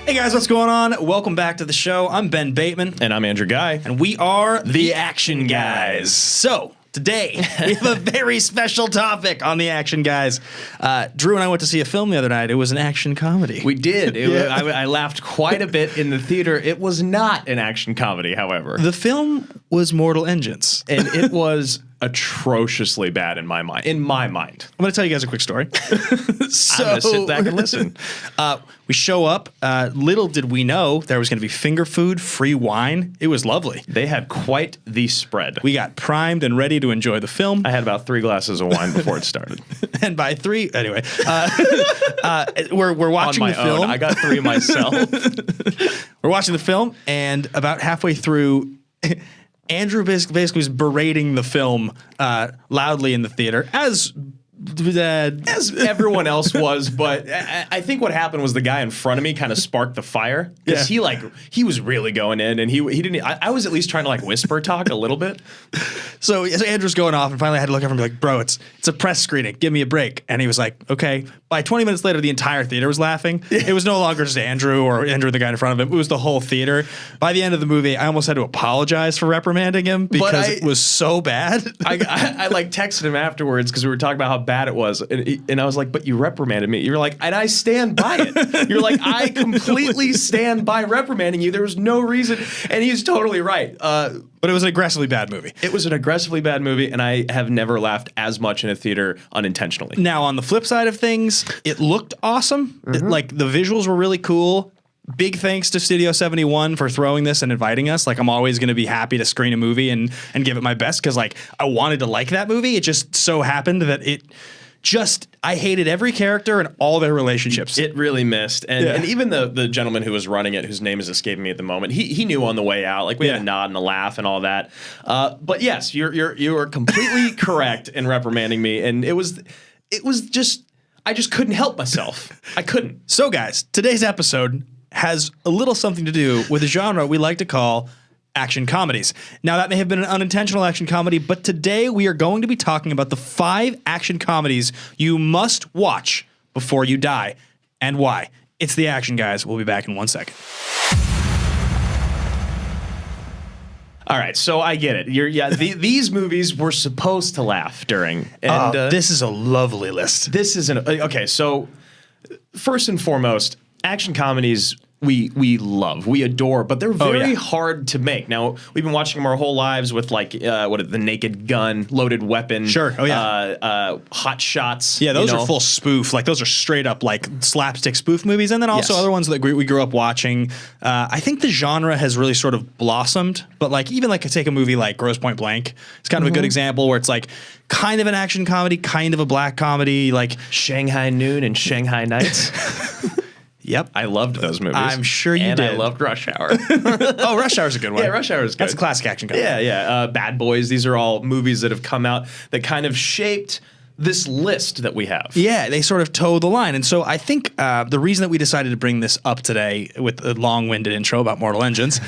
Hey guys, what's going on? Welcome back to the show. I'm Ben Bateman. And I'm Andrew Guy. And we are the Action Guys. So, today, we have a very special topic on the Action Guys. Drew and I went to see a film the other night. It was an action comedy. We did. I laughed quite a bit in the theater. It was not an action comedy, however. The film was Mortal Engines. And it was atrociously bad in my mind. I'm going to tell you guys a quick story. So, I'm going to sit back and listen. We show up. Little did we know there was going to be finger food, free wine. It was lovely. They had quite the spread. We got primed and ready to enjoy the film. I had about 3 glasses of wine before it started. And by 3, anyway, we're watching On my the film. own. I got 3 myself. We're watching the film, and about halfway through, Andrew basically was berating the film loudly in the theater, as everyone else was, but I think what happened was the guy in front of me kind of sparked the fire because he was really going in, and he didn't. I was at least trying to like whisper talk a little bit. So Andrew's going off, and finally I had to look over and be like, "Bro, it's a press screening. Give me a break." And he was like, "Okay." By 20 minutes later, the entire theater was laughing. It was no longer just Andrew or Andrew, the guy in front of him. It was the whole theater. By the end of the movie, I almost had to apologize for reprimanding him because it was so bad. I like texted him afterwards because we were talking about how bad it was, and I was like, "But you reprimanded me." You're like, "And I stand by it." You're like, "I completely stand by reprimanding you. There was no reason," and he's totally right. But it was an aggressively bad movie. It was an aggressively bad movie, and I have never laughed as much in a theater unintentionally. Now, on the flip side of things, it looked awesome. Like, the visuals were really cool. Big thanks to Studio 71 for throwing this and inviting us. Like, I'm always going to be happy to screen a movie and give it my best because, like, I wanted to like that movie. It just so happened that I hated every character and all their relationships. It really missed. And even the gentleman who was running it, whose name is escaping me at the moment, he knew on the way out. Like, we had a nod and a laugh and all that. But yes, you are completely correct in reprimanding me. And it was just, I just couldn't help myself. I couldn't. So guys, today's episode has a little something to do with a genre we like to call action comedies. Now, that may have been an unintentional action comedy, but today we are going to be talking about the 5 action comedies you must watch before you die, and why. It's the Action Guys. We'll be back in 1 second. All right, so I get it. These movies were supposed to laugh during. And this is a lovely list. This is okay. So first and foremost, action comedies we love, we adore, but they're very hard to make. Now, we've been watching them our whole lives with like The Naked Gun, Loaded Weapon, Hot Shots. Yeah, those are full spoof. Like, those are straight up like slapstick spoof movies, and then also other ones that we grew up watching. I think the genre has really sort of blossomed, but like even like take a movie like Grosse Pointe Blank. It's kind of a good example where it's like kind of an action comedy, kind of a black comedy, like Shanghai Noon and Shanghai Nights. Yep. I loved those movies. I'm sure you did. And I loved Rush Hour. Oh, Rush Hour's a good one. Yeah, Rush Hour is good. That's a classic action comedy. Yeah. Bad Boys. These are all movies that have come out that kind of shaped this list that we have. Yeah, they sort of toe the line. And so I think the reason that we decided to bring this up today with a long-winded intro about Mortal Engines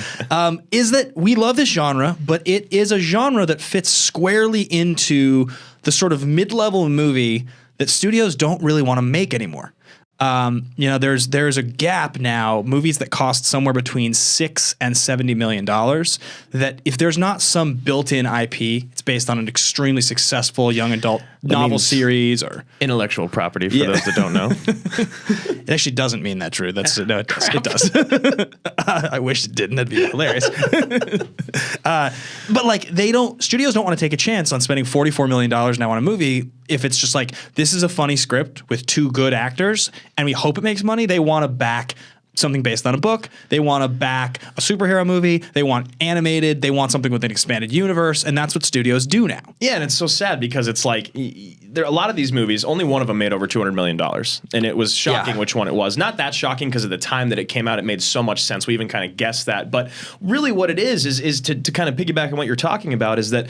is that we love this genre, but it is a genre that fits squarely into the sort of mid-level movie that studios don't really want to make anymore. There's a gap now, movies that cost somewhere between $6 and $70 million, that if there's not some built-in IP, it's based on an extremely successful young adult novel series or intellectual property for those that don't know. It actually doesn't mean that, Drew. It does. I wish it didn't. That'd be hilarious. But like studios don't want to take a chance on spending $44 million now on a movie if it's just like, this is a funny script with 2 good actors and we hope it makes money. They want to back something based on a book. They want to back a superhero movie. They want animated. They want something with an expanded universe, and that's what studios do now. Yeah, and it's so sad because it's like there are a lot of these movies. Only one of them made over $200 million, and it was shocking which one it was. Not that shocking because at the time that it came out, it made so much sense. We even kind of guessed that, but really, what it is to kind of piggyback on what you're talking about is that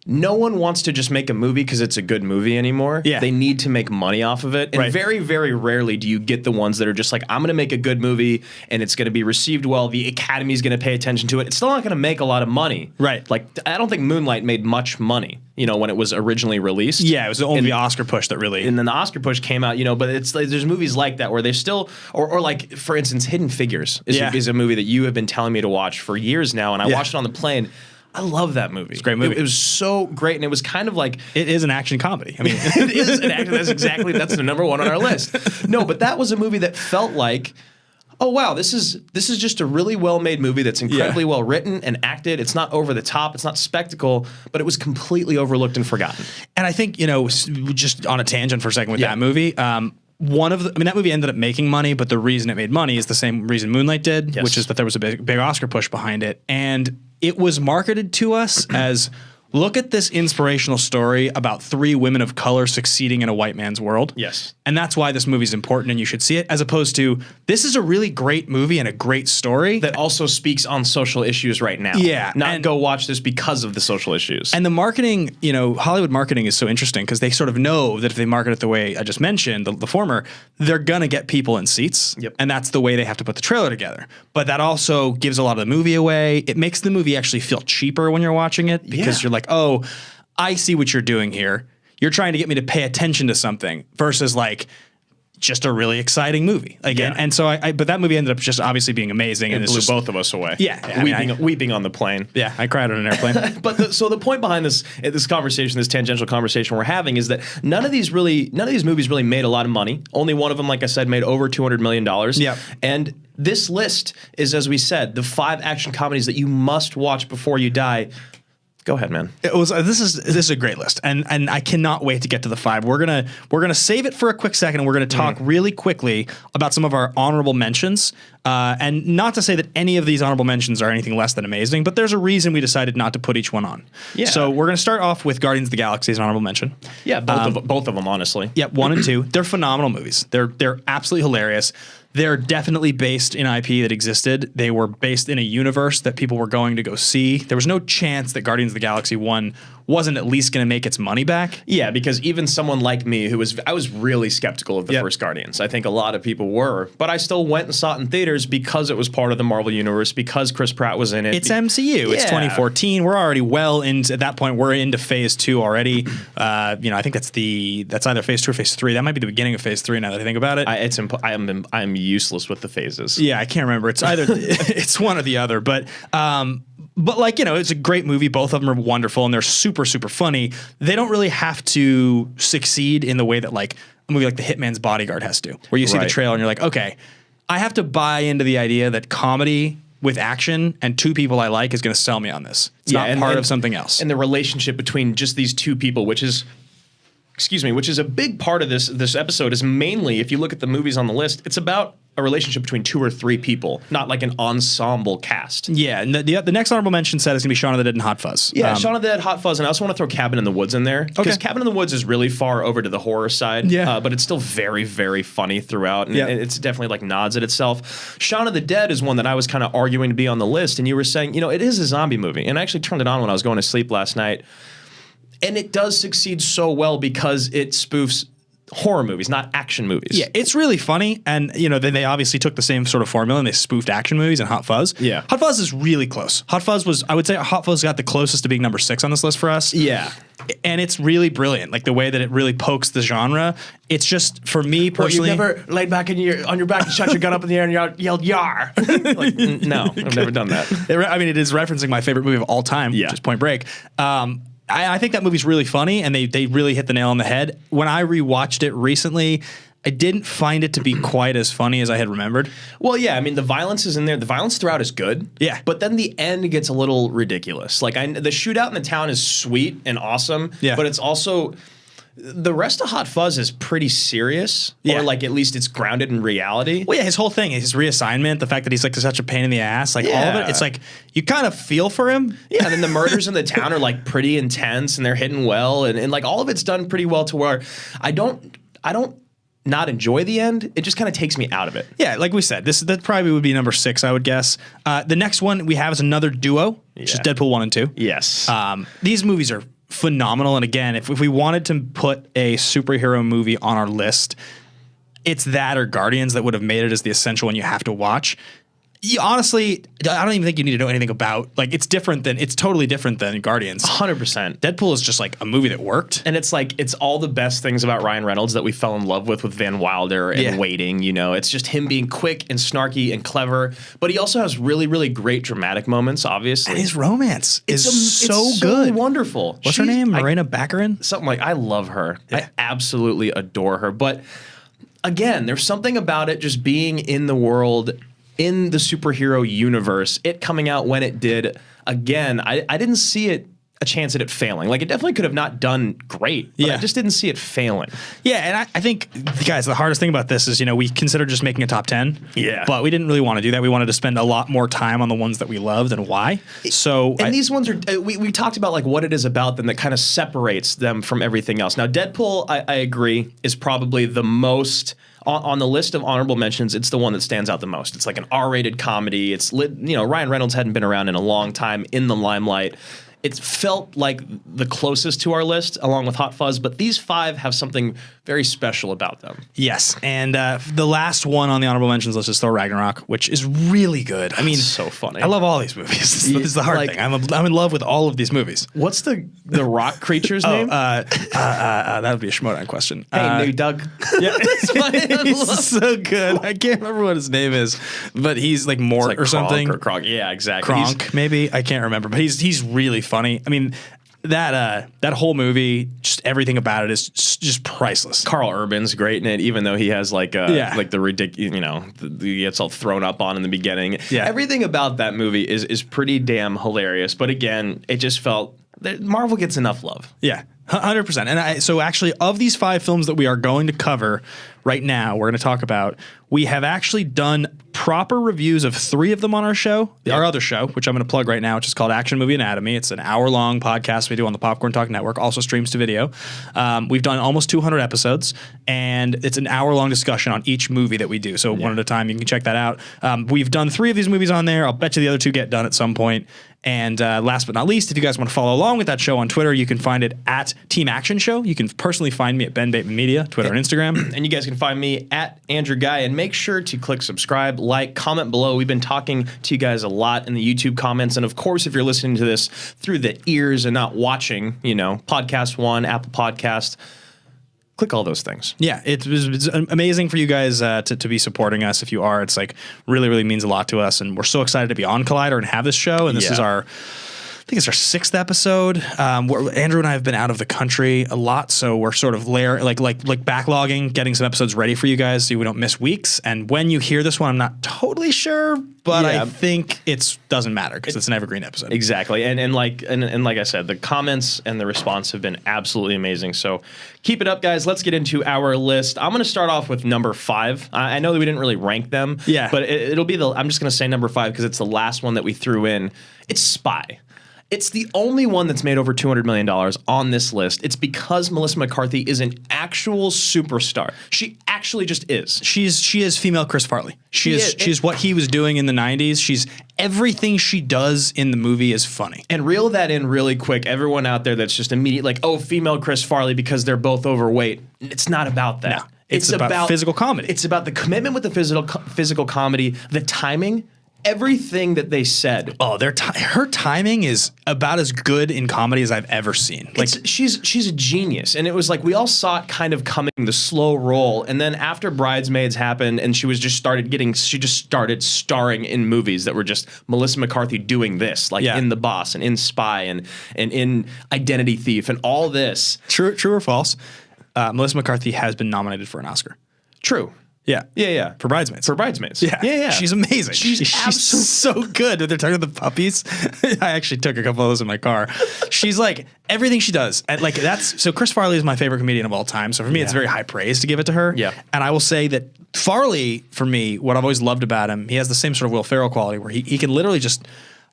no one wants to just make a movie because it's a good movie anymore. Yeah. They need to make money off of it. And Right. very, very rarely do you get the ones that are just like, I'm going to make a good movie and it's going to be received well. The Academy is going to pay attention to it. It's still not going to make a lot of money. Right. Like, I don't think Moonlight made much money, when it was originally released. Yeah, it was only the Oscar push that really. And then the Oscar push came out, but it's like, there's movies like that where they still, or like, for instance, Hidden Figures is a movie that you have been telling me to watch for years now. And I watched it on the plane. I love that movie. It's a great movie. It was so great, and it was kind of like It is an action comedy. I mean, it is an action. That's the number one on our list. No, but that was a movie that felt like, oh wow, this is just a really well made movie that's incredibly well written and acted. It's not over the top. It's not spectacle, but it was completely overlooked and forgotten. and I think just on a tangent for a second with that movie. That movie ended up making money, but the reason it made money is the same reason Moonlight did, Yes. which is that there was a big Oscar push behind it. And it was marketed to us as, look at this inspirational story about 3 women of color succeeding in a white man's world. Yes. And that's why this movie is important and you should see it, as opposed to, this is a really great movie and a great story. That also speaks on social issues right now. Yeah, Not and- go watch this because of the social issues. And the marketing, Hollywood marketing is so interesting because they sort of know that if they market it the way I just mentioned, the former, they're going to get people in seats. Yep. And that's the way they have to put the trailer together. But that also gives a lot of the movie away. It makes the movie actually feel cheaper when you're watching it because you're like, oh, I see what you're doing here. You're trying to get me to pay attention to something versus like just a really exciting movie again. Yeah. And so but that movie ended up just obviously being amazing. it And it's blew just, both of us away. Yeah, I mean, weeping on the plane. yeah, I cried on an airplane. But so the point behind this conversation, this tangential conversation we're having, is that none of these movies really made a lot of money. Only one of them, like I said, made over $200 million. Yep. And this list is, as we said, the 5 action comedies that you must watch before you die. Go ahead, man. This is a great list, and I cannot wait to get to the 5. We're gonna save it for a quick second, and we're gonna talk really quickly about some of our honorable mentions. And not to say that any of these honorable mentions are anything less than amazing, but there's a reason we decided not to put each one on. Yeah. So we're gonna start off with Guardians of the Galaxy as an honorable mention. Yeah, both of them, honestly. Yeah, 1 and 2. They're phenomenal movies. They're absolutely hilarious. They're definitely based in IP that existed. They were based in a universe that people were going to go see. There was no chance that Guardians of the Galaxy 1 wasn't at least going to make its money back. Yeah, because even someone like me I was really skeptical of the first Guardians. I think a lot of people were, but I still went and saw it in theaters because it was part of the Marvel universe, because Chris Pratt was in it. It's MCU. It's 2014. We're already well into, at that point, we're into phase 2 already. I think that's either phase 2 or phase 3. That might be the beginning of phase 3 now that I think about it. I'm useless with the phases. Yeah, I can't remember. It's either it's one or the other, but it's a great movie. Both of them are wonderful and they're super, super funny. They don't really have to succeed in the way that like a movie like The Hitman's Bodyguard has to, where you see the trailer and you're like, okay, I have to buy into the idea that comedy with action and 2 people I like is going to sell me on this. It's not part of something else. And the relationship between just these 2 people, which is a big part of this episode, is mainly, if you look at the movies on the list, it's about a relationship between 2 or 3 people, not like an ensemble cast. Yeah, and the next honorable mention set is going to be Shaun of the Dead and Hot Fuzz. Yeah, Shaun of the Dead, Hot Fuzz, and I also want to throw Cabin in the Woods in there. Because Okay. Cabin in the Woods is really far over to the horror side, Yeah. but it's still very, very funny throughout, and it's definitely like nods at itself. Shaun of the Dead is one that I was kind of arguing to be on the list, and you were saying, it is a zombie movie, and I actually turned it on when I was going to sleep last night, and it does succeed so well because it spoofs horror movies, not action movies. Yeah, it's really funny, and then they obviously took the same sort of formula and they spoofed action movies and Hot Fuzz. Yeah. Hot Fuzz is really close. I would say Hot Fuzz got the closest to being number 6 on this list for us. Yeah. And it's really brilliant, like the way that it really pokes the genre. It's just, for me personally, You've never laid back on your back and shot your gun up in the air and yelled "Yar"? No, I've never done that. it is referencing my favorite movie of all time, which is Point Break. I think that movie's really funny, and they really hit the nail on the head. When I rewatched it recently, I didn't find it to be quite as funny as I had remembered. Well, yeah, I mean, the violence is in there. The violence throughout is good. Yeah. But then the end gets a little ridiculous. Like, the shootout in the town is sweet and awesome. Yeah. But it's also... The rest of Hot Fuzz is pretty serious, Yeah. or like at least it's grounded in reality. Well, yeah, his whole thing, his reassignment, the fact that he's like such a pain in the ass, like all of Yeah. it, it's like you kind of feel for him. Yeah, and then the murders in the town are like pretty intense and they're hidden well, and like all of it's done pretty well to where I don't not enjoy the end. It just kind of takes me out of it. Yeah, like we said, that probably would be number 6, I would guess. The next one we have is another duo, which is Deadpool 1 and 2. Yes. These movies are phenomenal. And again, if we wanted to put a superhero movie on our list, it's that or Guardians that would have made it as the essential one you have to watch. Honestly, I don't even think you need to know anything about, like, it's totally different than Guardians. 100%. Deadpool is just like a movie that worked. And it's like, it's all the best things about Ryan Reynolds that we fell in love with Van Wilder and Waiting, you know. It's just him being quick and snarky and clever, but he also has really, really great dramatic moments, obviously. And his romance is so good. good. Wonderful. What's her name? Marina Baccarin? Something like, I love her. Yeah. I absolutely adore her. But again, there's something about it just being in the world, in the superhero universe, it coming out when it did. Again, I didn't see it a chance at it failing. Like, it definitely could have not done great, but I just didn't see it failing. Yeah, and I think, guys, the hardest thing about this is, you know, we considered just making a top 10. Yeah. But we didn't really want to do that. We wanted to spend a lot more time on the ones that we loved and why. So these ones are, we talked about like what it is about them that kind of separates them from everything else. Now, Deadpool, I agree, is probably the most... On the list of honorable mentions, it's the one that stands out the most. It's like an R-rated comedy. It's lit, you know, Ryan Reynolds hadn't been around in a long time in the limelight. It felt like the closest to our list, along with Hot Fuzz, but these 5 have something very special about them. Yes, and the last one on the honorable mentions list is Thor Ragnarok, which is really good. I mean, it's so funny. I love all these movies. This is the hard thing. I'm in love with all of these movies. What's the rock creature's name? That would be a Schmodown question. Hey, New Doug. Yeah, he's so good. I can't remember what his name is, but he's like Mort like or something. Or Kronk. Yeah, exactly. Kronk, maybe. I can't remember, but he's really funny. I mean, that whole movie, just everything about it is just priceless. Carl Urban's great in it, even though he has like the ridiculous, you know, he gets all thrown up on in the beginning. Yeah, everything about that movie is pretty damn hilarious. But again, it just felt that Marvel gets enough love. Yeah. 100%. And so actually, of these 5 films that we are going to cover right now, we're going to talk about, we have actually done proper reviews of 3 of them on our show, our other show, which I'm going to plug right now, which is called Action Movie Anatomy. It's an hour-long podcast we do on the Popcorn Talk Network, also streams to video. We've done almost 200 episodes, and it's an hour-long discussion on each movie that we do. So one at a time, you can check that out. We've done 3 of these movies on there. I'll bet you the other 2 get done at some point. And last but not least, if you guys want to follow along with that show on Twitter, you can find it at Team Action Show. You can personally find me at Ben Bateman Media, Twitter and Instagram. And you guys can find me at Andrew Guy. And make sure to click subscribe, like, comment below. We've been talking to you guys a lot in the YouTube comments. And of course, if you're listening to this through the ears and not watching, you know, Podcast One, Apple Podcast, click all those things. Yeah, it's amazing for you guys to be supporting us. If you are, it's like really, really means a lot to us. And we're so excited to be on Collider and have this show. And this is I think it's our 6th episode. Andrew and I have been out of the country a lot, so we're sort of backlogging, getting some episodes ready for you guys so we don't miss weeks. And when you hear this one, I'm not totally sure, but I think it doesn't matter because it's an evergreen episode. Exactly, and like I said, the comments and the response have been absolutely amazing. So keep it up, guys. Let's get into our list. I'm going to start off with number 5. I know that we didn't really rank them, but it'll be I'm just going to say number 5 because it's the last one that we threw in. It's Spy. It's the only one that's made over $200 million on this list. It's because Melissa McCarthy is an actual superstar. She actually just is. She is female Chris Farley. She's what he was doing in the 90s. She's everything she does in the movie is funny. And reel that in really quick. Everyone out there that's just immediate like, oh, female Chris Farley because they're both overweight. It's not about that. No, it's about physical comedy. It's about the commitment with the physical comedy, the timing. Everything that they said. Oh, her timing is about as good in comedy as I've ever seen. Like she's a genius, and it was like we all saw it kind of coming, the slow roll, and then after Bridesmaids happened, and she just started starring in movies that were just Melissa McCarthy doing this, like in The Boss and in Spy and in Identity Thief and all this. True or false? Melissa McCarthy has been nominated for an Oscar. True. Yeah. For Bridesmaids. Yeah. She's amazing. She's so good. They're talking about the puppies. I actually took a couple of those in my car. She's like everything she does. And like so Chris Farley is my favorite comedian of all time. So for me, it's very high praise to give it to her. Yeah. And I will say that Farley, for me, what I've always loved about him, he has the same sort of Will Ferrell quality where he can literally just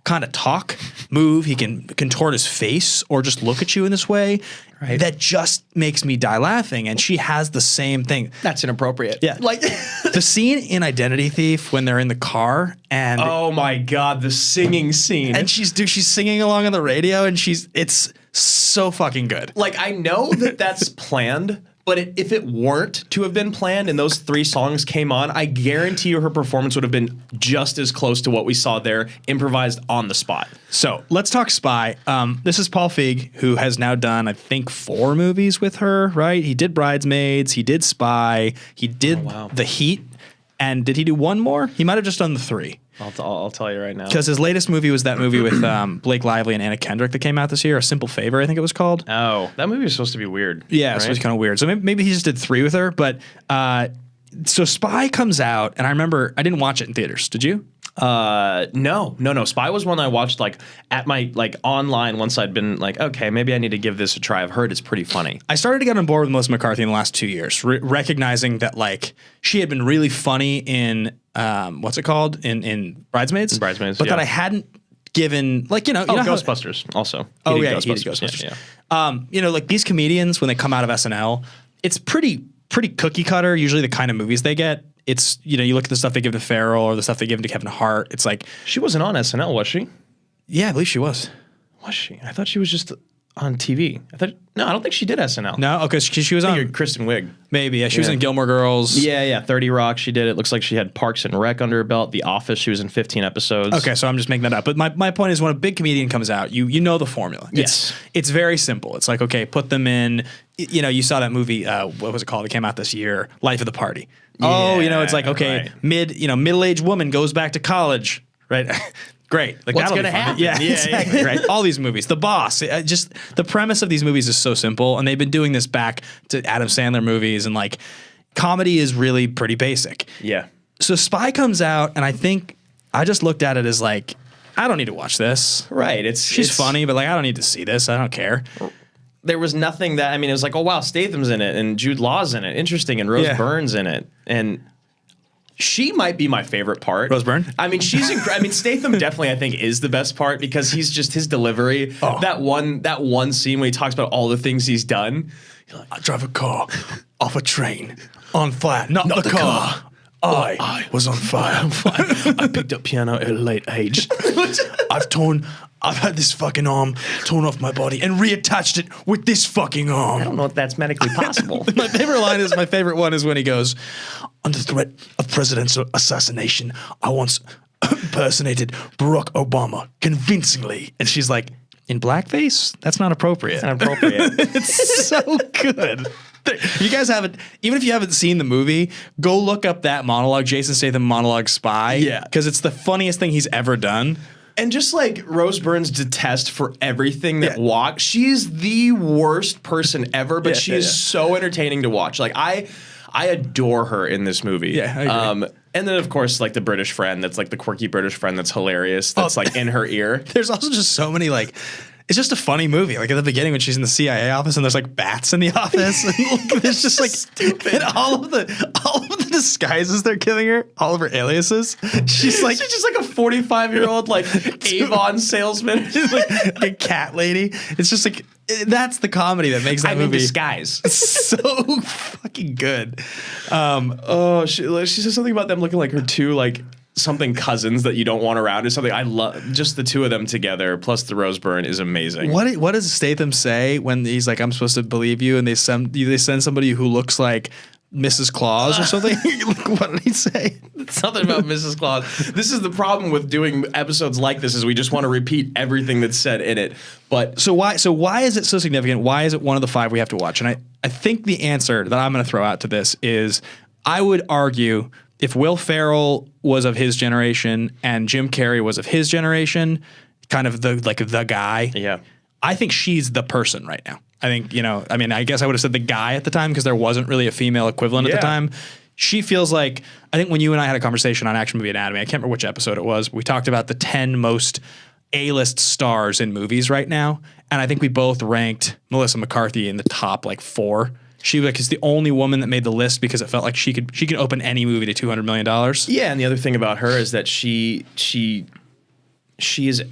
kind of talk, move. He can contort his face or just look at you in this way that just makes me die laughing. And she has the same thing. That's inappropriate. Yeah. Like the scene in Identity Thief when they're in the car and oh my God, the singing scene. and she's singing along on the radio and it's so fucking good. Like, I know that that's planned, but if it weren't to have been planned and those 3 songs came on, I guarantee you her performance would have been just as close to what we saw there, improvised on the spot. So let's talk Spy. This is Paul Feig, who has now done, I think, 4 movies with her, right? He did Bridesmaids, he did Spy, he did The Heat, and did he do one more? He might have just done the 3. I'll tell you right now. Because his latest movie was that movie with Blake Lively and Anna Kendrick that came out this year, A Simple Favor, I think it was called. Oh, that movie was supposed to be weird. Yeah, right? so it's kind of weird. So maybe he just did 3 with her, but so Spy comes out, and I remember I didn't watch it in theaters. Did you? No. Spy was one I watched like at my like online once I'd been like, okay, maybe I need to give this a try. I've heard it's pretty funny. I started to get on board with Melissa McCarthy in the last 2 years, recognizing that like she had been really funny in what's it called in Bridesmaids, but that I hadn't given like you know Ghostbusters also. He did Ghostbusters. Yeah. Like these comedians when they come out of SNL, it's pretty cookie cutter. Usually the kind of movies they get. It's, you look at the stuff they give to Farrell or the stuff they give to Kevin Hart. It's like. She wasn't on SNL, was she? Yeah, I believe she was. Was she? I thought she was just on TV. No, I don't think she did SNL. No? Okay, she was on. Kristen Wiig. Maybe, yeah. She was in Gilmore Girls. Yeah. 30 Rock, she did. It looks like she had Parks and Rec under her belt. The Office, she was in 15 episodes. Okay, so I'm just making that up. But my point is when a big comedian comes out, you know the formula. It's very simple. It's like, okay, put them in, you saw that movie, what was it called? It came out this year, Life of the Party. It's like, okay, middle-aged woman goes back to college, right? Great. Like, what's going to happen? Yeah, exactly. Right. All these movies. The Boss. Just the premise of these movies is so simple, and they've been doing this back to Adam Sandler movies, and like comedy is really pretty basic. Yeah. So Spy comes out, and I think I just looked at it as like, I don't need to watch this. Right. She's funny, but like I don't need to see this. I don't care. There was nothing that it was like, oh wow, Statham's in it, and Jude Law's in it, interesting, and Rose Byrne's in it, and. She might be my favorite part. Rose Byrne? She's incredible. Statham definitely, I think, is the best part because he's just his delivery. Oh. That one scene when he talks about all the things he's done. Like, I drive a car off a train on fire. Not the car. I was on fire. I picked up piano at a late age. I've had this fucking arm torn off my body and reattached it with this fucking arm. I don't know if that's medically possible. My favorite one is when he goes, under threat of presidential assassination, I once impersonated Barack Obama convincingly. And she's like, in blackface? That's not appropriate. That's not appropriate. It's so good. You guys haven't, even if you haven't seen the movie, go look up that monologue, Jason Statham monologue Spy. Yeah. Because it's the funniest thing he's ever done. And just like Rose Byrne's detest for everything that walks, she's the worst person ever, but she is so entertaining to watch. Like I adore her in this movie. Yeah, I agree. And then of course like the British friend that's like the quirky British friend that's hilarious. That's like in her ear. There's also just so many like. It's just a funny movie. Like at the beginning when she's in the CIA office and there's like bats in the office. And there's just like stupid. And all of the disguises they're giving her, all of her aliases. She's just like a 45-year-old like Avon salesman. She's like a cat lady. It's just like that's the comedy that makes that movie in disguise. So fucking good. She says something about them looking like her two like something cousins that you don't want around or something. I love just the two of them together. Plus the Rose Byrne is amazing. What does Statham say when he's like, I'm supposed to believe you, and they send somebody who looks like Mrs. Claus or something? What did he say? Something about Mrs. Claus. This is the problem with doing episodes like this is we just want to repeat everything that's said in it. But so why is it so significant? Why is it one of the 5 we have to watch? And I think the answer that I'm going to throw out to this is I would argue if Will Ferrell was of his generation and Jim Carrey was of his generation, kind of the guy. Yeah. I think she's the person right now. I think, I guess I would have said the guy at the time because there wasn't really a female equivalent at the time. She feels like, I think when you and I had a conversation on Action Movie Anatomy, I can't remember which episode it was, we talked about the 10 most A-list stars in movies right now. And I think we both ranked Melissa McCarthy in the top 4. She is the only woman that made the list because it felt like she could open any movie to $200 million. Yeah, and the other thing about her is that she is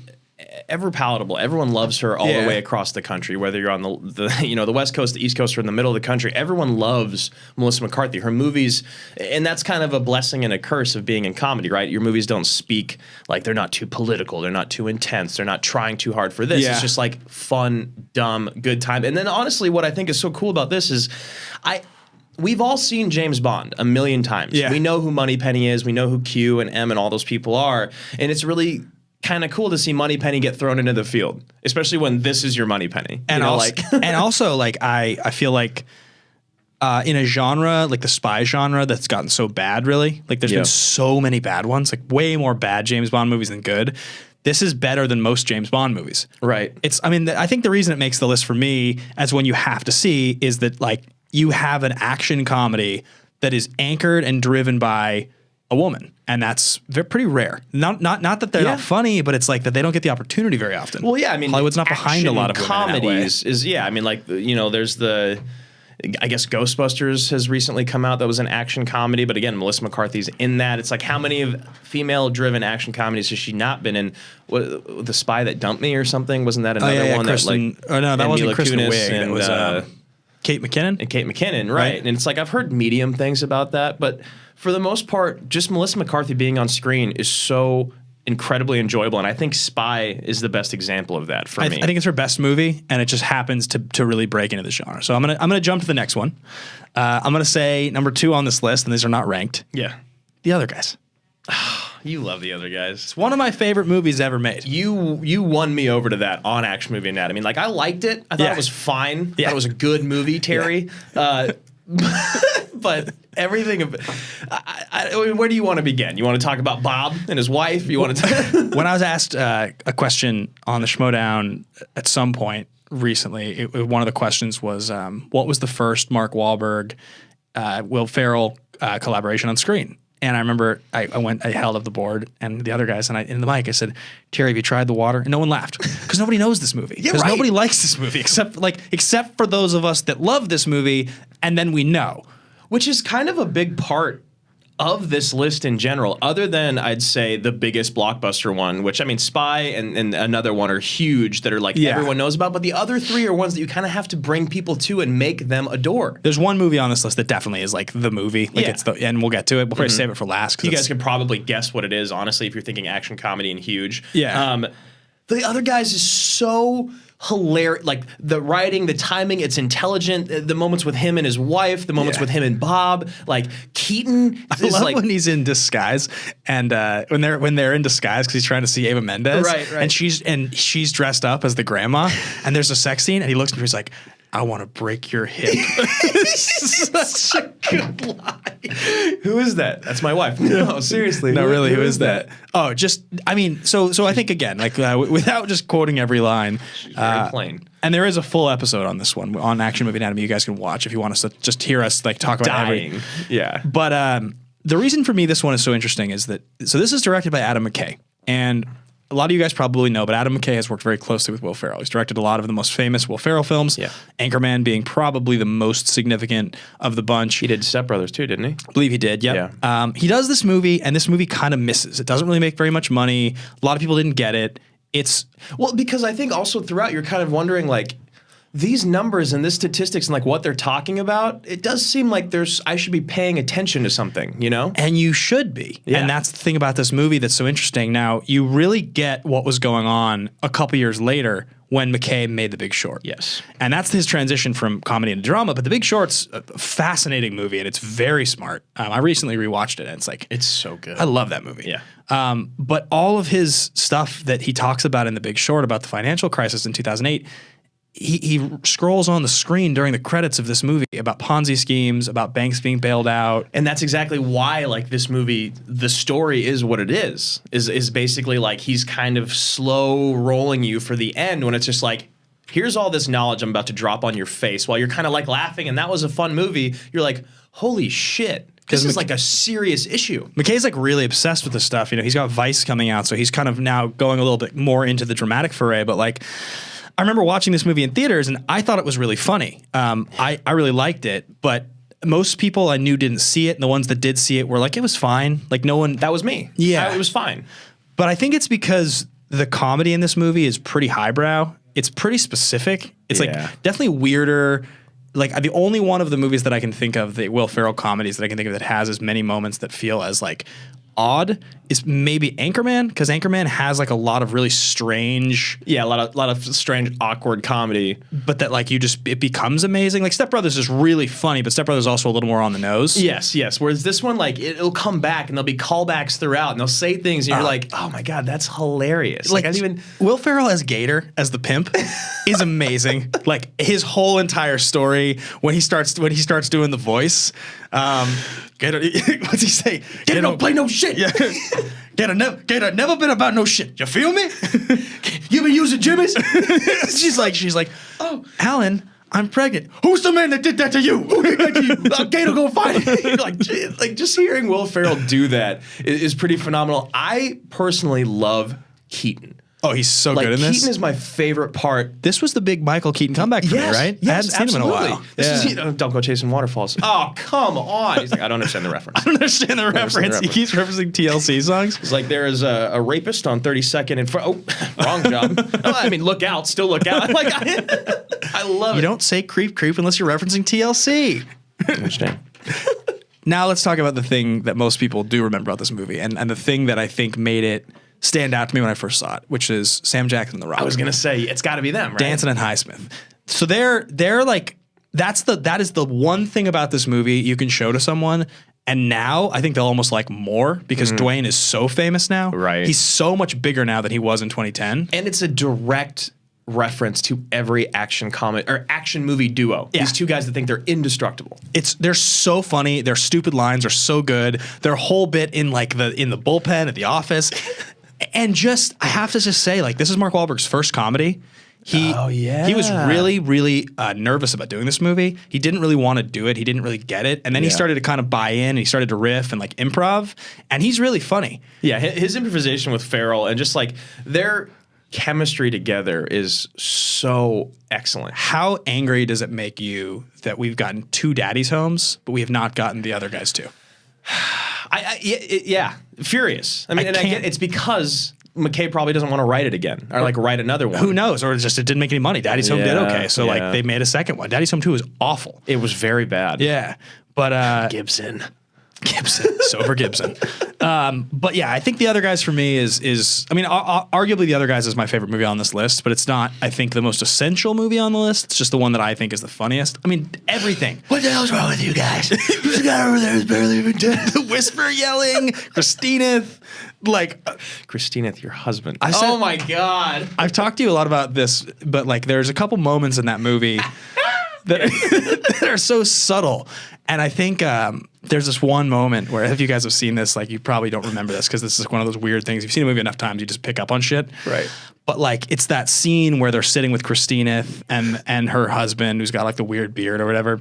ever palatable. Everyone loves her all the way across the country, whether you're on the West Coast, the East Coast, or in the middle of the country. Everyone loves Melissa McCarthy. Her movies, and that's kind of a blessing and a curse of being in comedy, right? Your movies don't speak like they're not too political, they're not too intense, they're not trying too hard for this. It's just like fun, dumb, good time. And then honestly, what I think is so cool about this is we've all seen James Bond a million times. Yeah. We know who Moneypenny is. We know who Q and M and all those people are. And it's really kind of cool to see Moneypenny get thrown into the field, especially when this is your Moneypenny. And also, I feel like in a genre like the spy genre that's gotten so bad, really, like there's been so many bad ones, like way more bad James Bond movies than good. This is better than most James Bond movies. Right. I think the reason it makes the list for me as one you have to see is that like you have an action comedy that is anchored and driven by a woman, and that's pretty rare. Not that they're not funny, but it's like that they don't get the opportunity very often. Well, yeah, I mean, Hollywood's not behind a lot of comedies. There's I guess Ghostbusters has recently come out that was an action comedy, but again, Melissa McCarthy's in that. It's like, how many of female-driven action comedies has she not been in? What, The Spy That Dumped Me or something? Wasn't that another one? That wasn't Kristen Wiig. That was Kate McKinnon? And Kate McKinnon, right. And it's like, I've heard medium things about that, but for the most part, just Melissa McCarthy being on screen is so incredibly enjoyable, and I think Spy is the best example of that for me. I think it's her best movie, and it just happens to really break into the genre. So I'm gonna jump to the next one. I'm gonna say number 2 on this list, and these are not ranked. Yeah. The Other Guys. You love The Other Guys. It's one of my favorite movies ever made. You won me over to that on Action Movie Anatomy. Like, I liked it. I thought it was fine. I thought it was a good movie, Terry. But everything of where do you want to begin? You want to talk about Bob and his wife? You want to When I was asked a question on the Schmodown at some point recently, one of the questions was, what was the first Mark Wahlberg, Will Ferrell collaboration on screen? And I remember I held up the board and the other guys, and in the mic I said, "Terry, have you tried The Water?" And no one laughed because nobody knows this movie. Because nobody likes this movie except for those of us that love this movie, and then we know. Which is kind of a big part of this list in general, other than I'd say the biggest blockbuster one, which I mean Spy and another one are huge that are like everyone knows about, but the other 3 are ones that you kind of have to bring people to and make them adore. There's one movie on this list that definitely is like the movie, it's and we'll get to it. We'll probably save it for last. You guys can probably guess what it is, honestly, if you're thinking action comedy and huge. Yeah. The Other Guys is so hilarious. Like the writing, the timing, it's intelligent. The moments with him and his wife, the moments with him and Bob. Like Keaton I love when he's in disguise, and when they're in disguise because he's trying to see Eva Mendes, right. And she's dressed up as the grandma, and there's a sex scene, and he looks at her, he's like, "I want to break your hip." Such a good line. Who is that? That's my wife. No, seriously. No, really, who is that? Oh, so I think again, like without just quoting every line, very plain. And there is a full episode on this one on Action Movie Anatomy. You guys can watch if you want us to just hear us like talk about everything. Yeah. But the reason for me this one is so interesting is that this is directed by Adam McKay, and a lot of you guys probably know, but Adam McKay has worked very closely with Will Ferrell. He's directed a lot of the most famous Will Ferrell films. Yeah. Anchorman being probably the most significant of the bunch. He did Step Brothers too, didn't he? I believe he did, yep. Yeah. He does this movie, and this movie kind of misses. It doesn't really make very much money. A lot of people didn't get it. Well, because I think also throughout you're kind of wondering, like, these numbers and this statistics and like what they're talking about, it does seem like I should be paying attention to something, you know? And you should be. Yeah. And that's the thing about this movie that's so interesting. Now, you really get what was going on a couple years later when McKay made The Big Short. Yes. And that's his transition from comedy into drama. But The Big Short's a fascinating movie, and it's very smart. I recently rewatched it, and it's like... It's so good. I love that movie. Yeah. But all of his stuff that he talks about in The Big Short about the financial crisis in 2008... He scrolls on the screen during the credits of this movie about Ponzi schemes, about banks being bailed out. And that's exactly why, like, this movie, the story is what it is basically like he's kind of slow rolling you for the end when it's just like, here's all this knowledge I'm about to drop on your face while you're kind of like laughing and that was a fun movie. You're like, holy shit. This is like a serious issue. McKay's like really obsessed with this stuff. You know, he's got Vice coming out, so he's kind of now going a little bit more into the dramatic foray, but like... I remember watching this movie in theaters, and I thought it was really funny. I really liked it, but most people I knew didn't see it, and the ones that did see it were like, it was fine. Like no one... That was me. Yeah. It was fine. But I think it's because the comedy in this movie is pretty highbrow. It's pretty specific. It's like definitely weirder. Like the only one of the movies that I can think of, the Will Ferrell comedies that I can think of that has as many moments that feel as like odd is maybe Anchorman, because Anchorman has like a lot of really strange, a lot of strange, awkward comedy, but that like it becomes amazing. Like Step Brothers is really funny, but Step Brothers is also a little more on the nose. Yes. Whereas this one, like it'll come back and there'll be callbacks throughout, and they'll say things, and you're like, oh my god, that's hilarious. Like I didn't even Will Ferrell as Gator, as the pimp, is amazing. Like his whole entire story when he starts doing the voice. Gator, what's he say? Gator don't play no shit. Yeah. Gator never been about no shit. You feel me? You been using Jimmy's? she's like, oh, Alan, I'm pregnant. Who's the man that did that to you? Who did that to you? Gator, go find it. like just hearing Will Ferrell do that is pretty phenomenal. I personally love Keaton. Oh, he's so good in this. Keaton is my favorite part. This was the big Michael Keaton comeback for me, right? Yes, I hadn't seen him in a while. This is, don't go chasing waterfalls. Oh, come on. He's like, I don't understand the reference. I don't understand the reference. He keeps referencing TLC songs. It's like there is a rapist on 32nd in front. Oh, wrong job. No, I mean, look out. Still look out. Like, I love it. You don't say creep unless you're referencing TLC. I understand. Now let's talk about the thing that most people do remember about this movie, and the thing that I think made it stand out to me when I first saw it, which is Sam Jackson and the Rock. I was gonna say it's got to be them, right? Danson and Highsmith. So they're like that is the one thing about this movie you can show to someone, and now I think they'll almost like more because Dwayne is so famous now. Right, he's so much bigger now than he was in 2010, and it's a direct reference to every action movie duo. Yeah. These two guys that think they're indestructible. They're so funny. Their stupid lines are so good. Their whole bit in the bullpen at the office. And I have to just say, like, this is Mark Wahlberg's first comedy. He was really, really nervous about doing this movie. He didn't really want to do it. He didn't really get it. And then he started to kind of buy in. And he started to riff and like improv. And he's really funny. Yeah, his improvisation with Ferrell and just like their chemistry together is so excellent. How angry does it make you that we've gotten 2 Daddy's Homes, but we have not gotten the other guys too? Furious. I mean, I get it's because McKay probably doesn't want to write it again or like write another one. Who knows? Or it didn't make any money. Daddy's Home did okay, so like they made a second one. Daddy's Home 2 was awful. It was very bad. Yeah, but Gibson, Sober Gibson. But yeah, I think the other guys for me is I mean, arguably the other guys is my favorite movie on this list, but it's not, I think, the most essential movie on the list. It's just the one that I think is the funniest. I mean, everything. What the hell's wrong with you guys? This guy over there is barely even dead. The whisper yelling, Christina, like Christina, your husband. Oh my God. I've talked to you a lot about this, but like there's a couple moments in that movie that are so subtle. And I think there's this one moment where, if you guys have seen this, like you probably don't remember this because this is one of those weird things. You've seen a movie enough times, you just pick up on shit. Right. But like it's that scene where they're sitting with Christina and her husband who's got like the weird beard or whatever.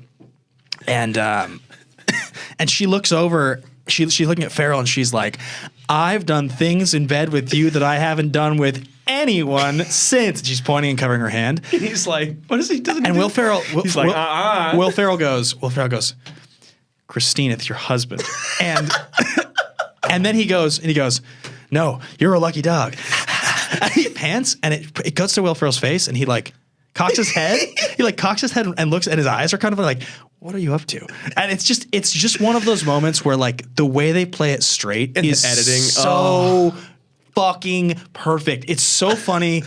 And and she looks over, she's looking at Farrell and she's like, I've done things in bed with you that I haven't done with anyone since. She's pointing and covering her hand. And he's like, what is he doing? And Will Ferrell, he's like, Will Ferrell goes, Christina, it's your husband. And then he goes, no, you're a lucky dog. And he pants and it goes to Will Ferrell's face and he like cocks his head. He like cocks his head and looks, and his eyes are kind of like, what are you up to? And it's just one of those moments where like the way they play it straight and is the editing so fucking perfect. It's so funny.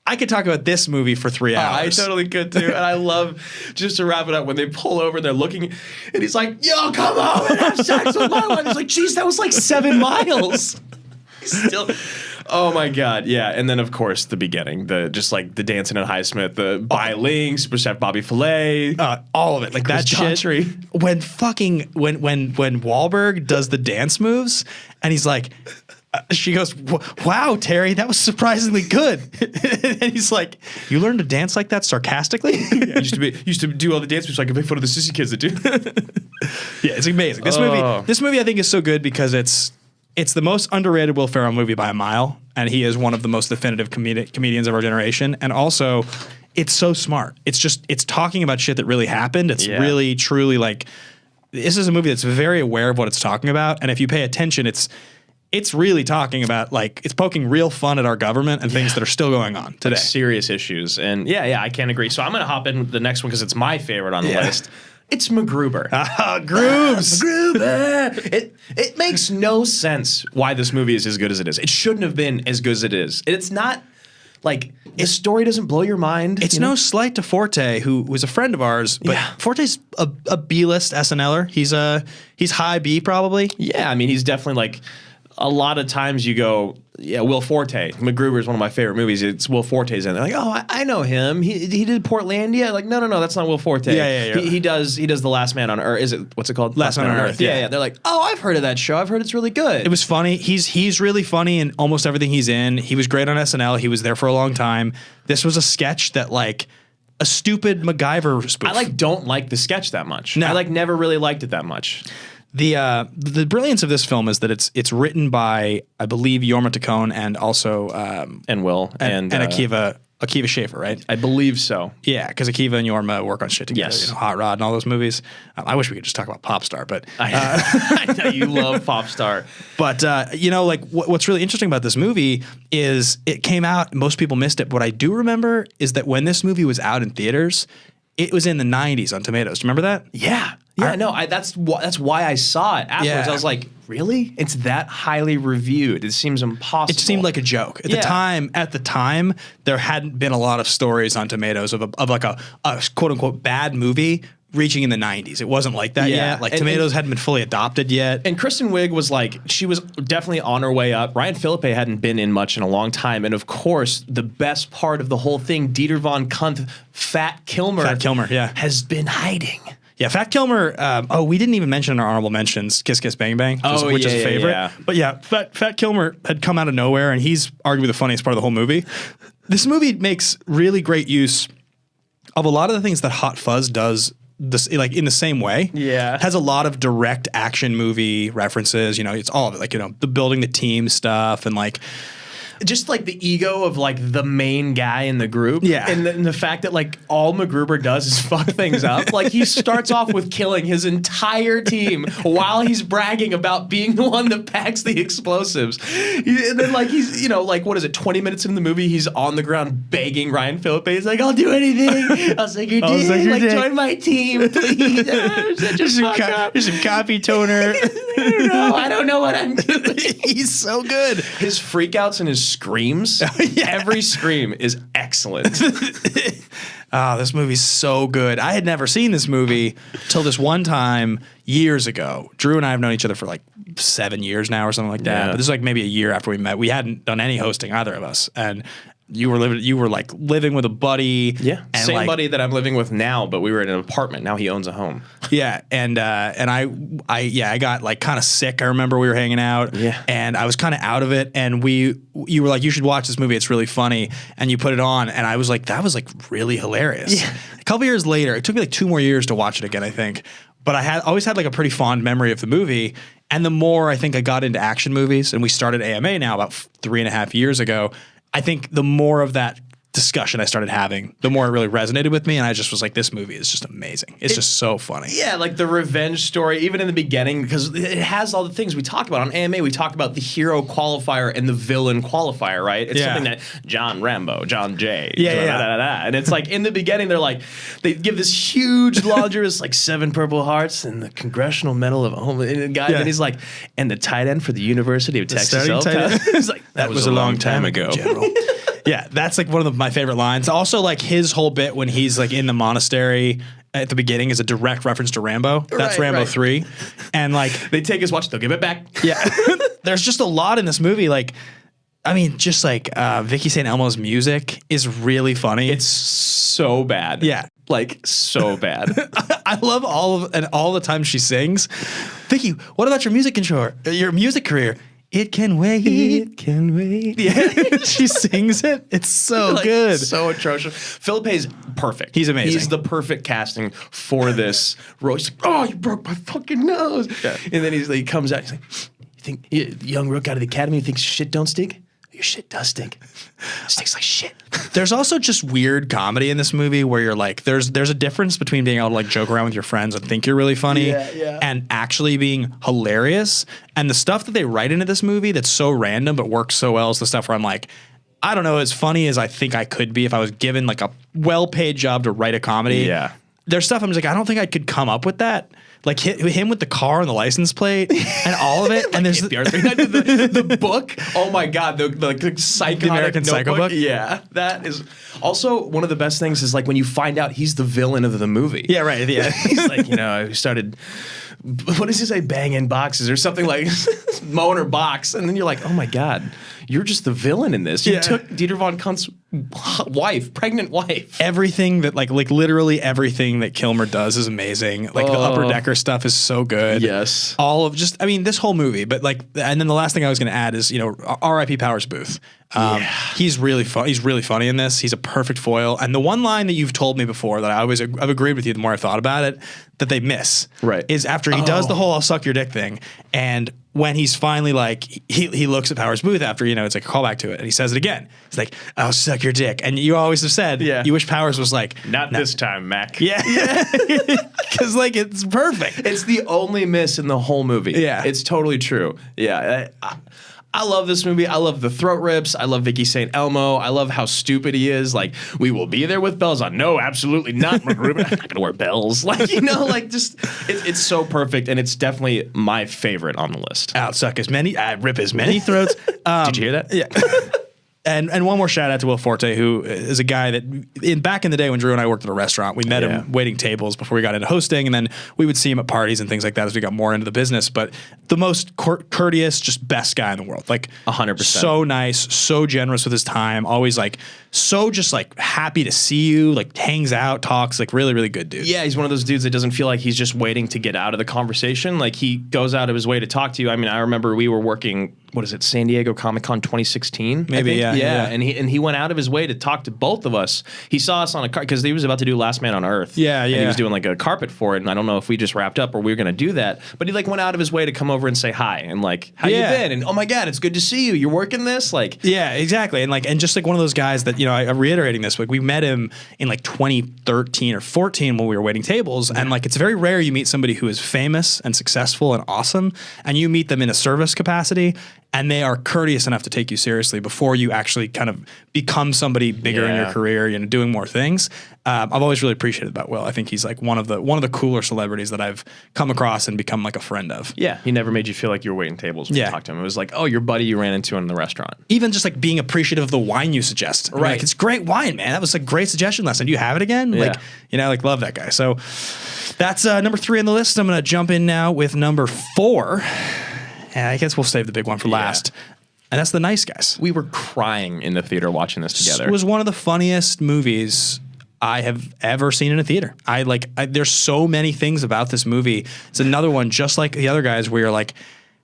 I could talk about this movie for 3 hours. I totally could too. And I love, just to wrap it up, when they pull over, they're looking, and he's like, yo, come on and have sex with my wife. He's like, geez, that was like 7 miles. He's still, oh my God. Yeah. And then of course the beginning, just like the Danson and Highsmith, the Bai Ling, Super Chef Bobby Filet. All of it. Like that shit. When Wahlberg does the dance moves and he's like, she goes, wow, Terry, that was surprisingly good. And he's like, you learned to dance like that sarcastically? Yeah, used to do all the dance moves so I could make fun of the sissy kids that do. Yeah, it's amazing. This movie I think is so good because it's the most underrated Will Ferrell movie by a mile, and he is one of the most definitive comedians of our generation. And also, it's so smart. It's talking about shit that really happened. It's really, truly like, this is a movie that's very aware of what it's talking about. And if you pay attention, it's really talking about like it's poking real fun at our government and things that are still going on today. Like serious issues. And yeah, I can't agree. So I'm going to hop in with the next one because it's my favorite on the list. It's MacGruber. Grooves. MacGruber. It makes no sense why this movie is as good as it is. It shouldn't have been as good as it is. It's not like the story doesn't blow your mind. It's no slight to Forte, who was a friend of ours, but Forte's a B-list SNLer. He's high B probably. Yeah, I mean, he's definitely like a lot of times you go, yeah, Will Forte. MacGruber is one of my favorite movies. It's Will Forte's in. They're like, oh, I know him. He did Portlandia. Like, no, that's not Will Forte. Yeah. He does The Last Man on Earth. Is it what's it called? Last Man on Earth. Yeah. They're like, oh, I've heard of that show. I've heard it's really good. It was funny. He's really funny in almost everything he's in. He was great on SNL. He was there for a long time. This was a sketch that like a stupid MacGyver spoof. I don't like the sketch that much. No. I never really liked it that much. The brilliance of this film is that it's written by, I believe, Jorma Taccone and also and Will and Akiva Schaffer, right? I believe so. Yeah, because Akiva and Jorma work on shit together. Yes. Hot Rod and all those movies. I wish we could just talk about Popstar, but I know you love Popstar. But what's really interesting about this movie is it came out. Most people missed it. What I do remember is that when this movie was out in theaters, it was in the 90s on Tomatoes. Do you remember that? Yeah. Yeah, no, that's why I saw it afterwards. Yeah. I was like, really? It's that highly reviewed. It seems impossible. It seemed like a joke. At the time, there hadn't been a lot of stories on Tomatoes of like a quote unquote bad movie reaching in the 90s. It wasn't like that yet. Like Tomatoes hadn't been fully adopted yet. And Kristen Wiig was like, she was definitely on her way up. Ryan Philippe hadn't been in much in a long time. And of course, the best part of the whole thing, Dieter von Kunt, Fat Kilmer, has been hiding. Yeah, Fat Kilmer. We didn't even mention in our honorable mentions Kiss Kiss Bang Bang, which is a favorite. Yeah. But yeah, Fat Kilmer had come out of nowhere, and he's arguably the funniest part of the whole movie. This movie makes really great use of a lot of the things that Hot Fuzz does. This, like in the same way, it has a lot of direct action movie references. It's all of it, like the building the team stuff and like. Just like the ego of like the main guy in the group. Yeah. And the fact that like all MacGruber does is fuck things up. Like he starts off with killing his entire team while he's bragging about being the one that packs the explosives. And then like he's, what is it, 20 minutes into the movie, he's on the ground begging Ryan Philippe. He's like, I'll do anything. I'll suck your dick. Join my team, please. Here's some coffee toner. I don't know what I'm doing. He's so good. His freakouts and his screams, every scream is excellent. This movie's so good. I had never seen this movie till this one time years ago. Drew and I have known each other for like 7 years now or something like that. But this is like maybe a year after we met. We hadn't done any hosting, either of us. And you were living with a buddy. Yeah. And same buddy that I'm living with now, but we were in an apartment. Now he owns a home. Yeah. And I got like kind of sick. I remember we were hanging out. Yeah. And I was kind of out of it. And you were like, you should watch this movie. It's really funny. And you put it on. And I was like, that was like really hilarious. Yeah. A couple years later, it took me like 2 more years to watch it again, I think. But I always had like a pretty fond memory of the movie. And the more I think I got into action movies, and we started AMA now about 3.5 years ago, I think the more of that discussion I started having, the more it really resonated with me. And I just was like, this movie is just amazing. It's just so funny. Yeah, like the revenge story, even in the beginning, because it has all the things we talk about. On AMA, we talk about the hero qualifier and the villain qualifier, right? It's something that John Rambo, John J. And it's like in the beginning, they give this huge laundry list, like 7 Purple Hearts and the Congressional Medal of Homeland. And the guy, and he's like, and the tight end for the University of Texas. He's like, that was a long time ago, General. Yeah, that's like one of my favorite lines. Also, like his whole bit when he's like in the monastery at the beginning is a direct reference to Rambo. That's Rambo 3. And like they take his watch, they'll give it back. Yeah. There's just a lot in this movie. Like, I mean, just like Vicky St. Elmo's music is really funny. It's so bad. Yeah. Like so bad. I love all the time she sings. Vicky, what about your music career? It can wait. It can wait. Yeah, she sings it. It's so good. So atrocious. Philippe's perfect. He's amazing. He's the perfect casting for this role. He's like, oh, you broke my fucking nose. Yeah. And then he comes out. He's like, you think young rook out of the academy thinks shit don't stink? your shit does stink. Stinks like shit. There's also just weird comedy in this movie where you're like, there's a difference between being able to like joke around with your friends and think you're really funny and actually being hilarious. And the stuff that they write into this movie that's so random but works so well is the stuff where I'm like, I don't know, as funny as I think I could be if I was given like a well-paid job to write a comedy. Yeah. There's stuff I'm just like, I don't think I could come up with that. Like him with the car and the license plate and all of it. Like and there's the book. Oh my God, the psychotic The American Psycho book? Yeah, that is also one of the best things is like when you find out he's the villain of the movie. Yeah, right. Yeah. He's like, I started, what does he say, banging boxes or something like mowing her box. And then you're like, oh my God, you're just the villain in this. You took Dieter von Kunt's wife, pregnant wife. Everything that like literally everything that Kilmer does is amazing. Like the Upper Decker stuff is so good. Yes. All of this whole movie. But like, and then the last thing I was going to add is, R.I.P. Powers Booth. He's really fun. He's really funny in this. He's a perfect foil. And the one line that you've told me before that I've agreed with you the more I've thought about it, that they miss is after he does the whole "I'll suck your dick" thing, and when he's finally like he looks at Powers Booth after it's like a callback to it, and he says it again. He's like, "I'll suck your dick," and you always have said you wish Powers was like, not this time, Mac. Yeah, because like it's perfect. It's the only miss in the whole movie. Yeah, it's totally true. Yeah. I love this movie. I love the throat rips. I love Vicky St. Elmo. I love how stupid he is. Like, we will be there with bells on. No, absolutely not, McRuben. I'm not going to wear bells. Like, it's so perfect, and it's definitely my favorite on the list. I'll suck as many, rip as many throats. Did you hear that? Yeah. And one more shout out to Will Forte, who is a guy that back in the day when Drew and I worked at a restaurant, we met him waiting tables before we got into hosting, and then we would see him at parties and things like that as we got more into the business. But the most courteous, just best guy in the world, like 100%, so nice, so generous with his time, always like so just like happy to see you, like hangs out, talks, like really, really good dude. Yeah, he's one of those dudes that doesn't feel like he's just waiting to get out of the conversation. Like he goes out of his way to talk to you. I mean, I remember we were working, San Diego Comic-Con 2016? Maybe, yeah. And he went out of his way to talk to both of us. He saw us on a car because he was about to do Last Man on Earth. Yeah. And he was doing like a carpet for it, and I don't know if we just wrapped up or we were going to do that, but he like went out of his way to come over and say hi and like, how you been? And oh my God, it's good to see you. You're working this? Like, yeah, exactly. And just like one of those guys that, I'm reiterating this, like we met him in like 2013 or 14 when we were waiting tables. And like, it's very rare you meet somebody who is famous and successful and awesome, and you meet them in a service capacity, and they are courteous enough to take you seriously before you actually kind of become somebody bigger in your career, doing more things. I've always really appreciated about Will. I think he's like one of the cooler celebrities that I've come across and become like a friend of. Yeah, he never made you feel like you were waiting tables when you talked to him. It was like, oh, your buddy you ran into in the restaurant. Even just like being appreciative of the wine you suggest. Right. Like, it's great wine, man. That was a great suggestion last time. Do you have it again? Yeah. Like, love that guy. So that's number 3 on the list. I'm going to jump in now with number 4. I guess we'll save the big one for last. And that's The Nice Guys. We were crying in the theater watching this together. It was one of the funniest movies I have ever seen in a theater. There's so many things about this movie. It's another one, just like the other guys, where you're like,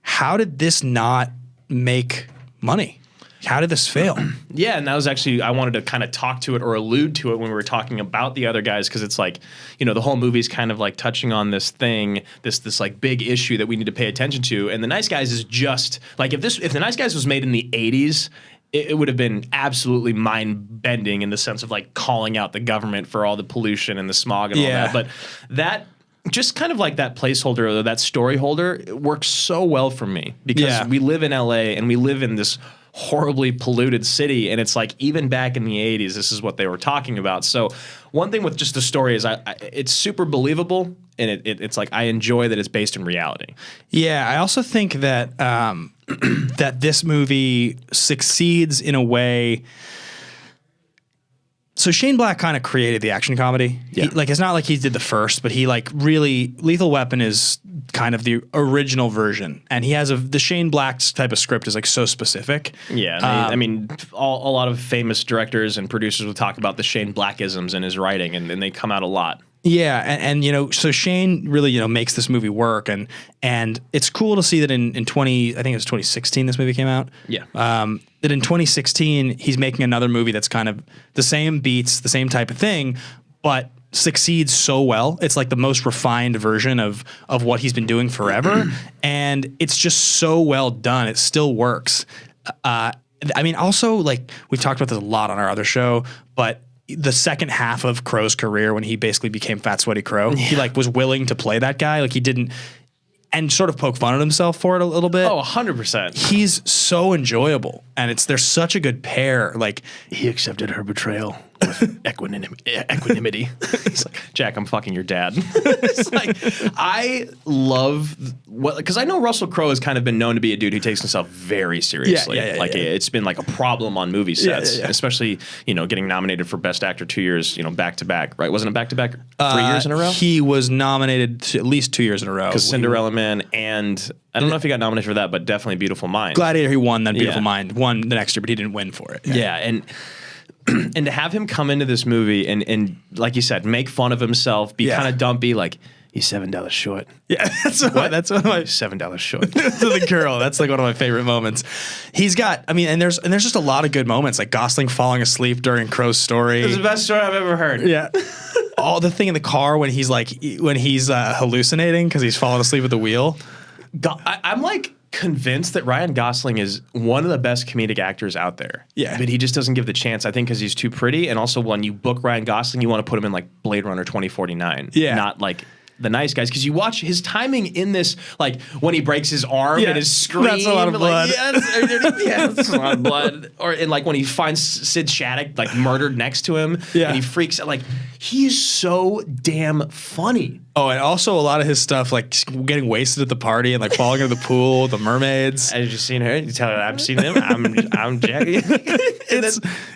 how did this not make money? How did this fail? Yeah, and that was actually, I wanted to kind of talk to it or allude to it when we were talking about the other guys, because it's like, the whole movie's kind of like touching on this thing, this like big issue that we need to pay attention to. And The Nice Guys is just like, if The Nice Guys was made in the 80s, it would have been absolutely mind-bending in the sense of like calling out the government for all the pollution and the smog and all that. But that just kind of like that placeholder or that story holder, it works so well for me because we live in LA and we live in this horribly polluted city, and it's like even back in the 80s this is what they were talking about. So one thing with just the story is it's super believable, and it's like I enjoy that it's based in reality. Yeah, I also think that that this movie succeeds in a way. So Shane Black kind of created the action comedy. Yeah. It's not like he did the first, but he like really, Lethal Weapon is kind of the original version. And he has the Shane Black's type of script is like so specific. Yeah. I mean, a lot of famous directors and producers will talk about the Shane Blackisms in his writing, and they come out a lot. Yeah, and so Shane really makes this movie work, and it's cool to see that in I think it was 2016 this movie came out. Yeah. That in 2016 he's making another movie that's kind of the same beats, the same type of thing, but succeeds so well. It's like the most refined version of what he's been doing forever, and it's just so well done. It still works. I mean, also, like, we've talked about this a lot on our other show, but the second half of Crow's career, when he basically became Fat Sweaty Crow, he like was willing to play that guy. Like, he didn't, and sort of poke fun at himself for it a little bit. Oh, 100%. He's so enjoyable, and they're such a good pair. Like, he accepted her betrayal with equanimity. It's like, Jack, I'm fucking your dad. It's like, I love because I know Russell Crowe has kind of been known to be a dude who takes himself very seriously. It's been like a problem on movie sets, especially, getting nominated for Best Actor 2 years, back to back, right? Wasn't it back to back 3 years in a row? He was nominated to at least 2 years in a row. Because Cinderella Man, and I don't know if he got nominated for that, but definitely Beautiful Mind. Gladiator, he won, then Beautiful Mind won the next year, but he didn't win for it. Yeah, and to have him come into this movie and like you said, make fun of himself, be kind of dumpy, like, he's $7 short. Yeah, that's one of my $7 short to the girl. That's like one of my favorite moments. He's got, and there's just a lot of good moments, like Gosling falling asleep during Crow's story. It's the best story I've ever heard. Yeah. All the thing in the car when he's hallucinating because he's falling asleep at the wheel. I'm like convinced that Ryan Gosling is one of the best comedic actors out there. Yeah. But he just doesn't give the chance, I think, because he's too pretty. And also, when you book Ryan Gosling, you want to put him in like Blade Runner 2049. Yeah. Not like the nice guys, because you watch his timing in this, like when he breaks his arm and his scream. That's a lot of blood. That's a lot of blood. Or and like when he finds Sid Shattuck like murdered next to him, and he freaks out. Like, he's so damn funny. Oh, and also a lot of his stuff, like getting wasted at the party and like falling into the pool, the mermaids. Have you seen her? You tell her I've seen him. I'm Jackie.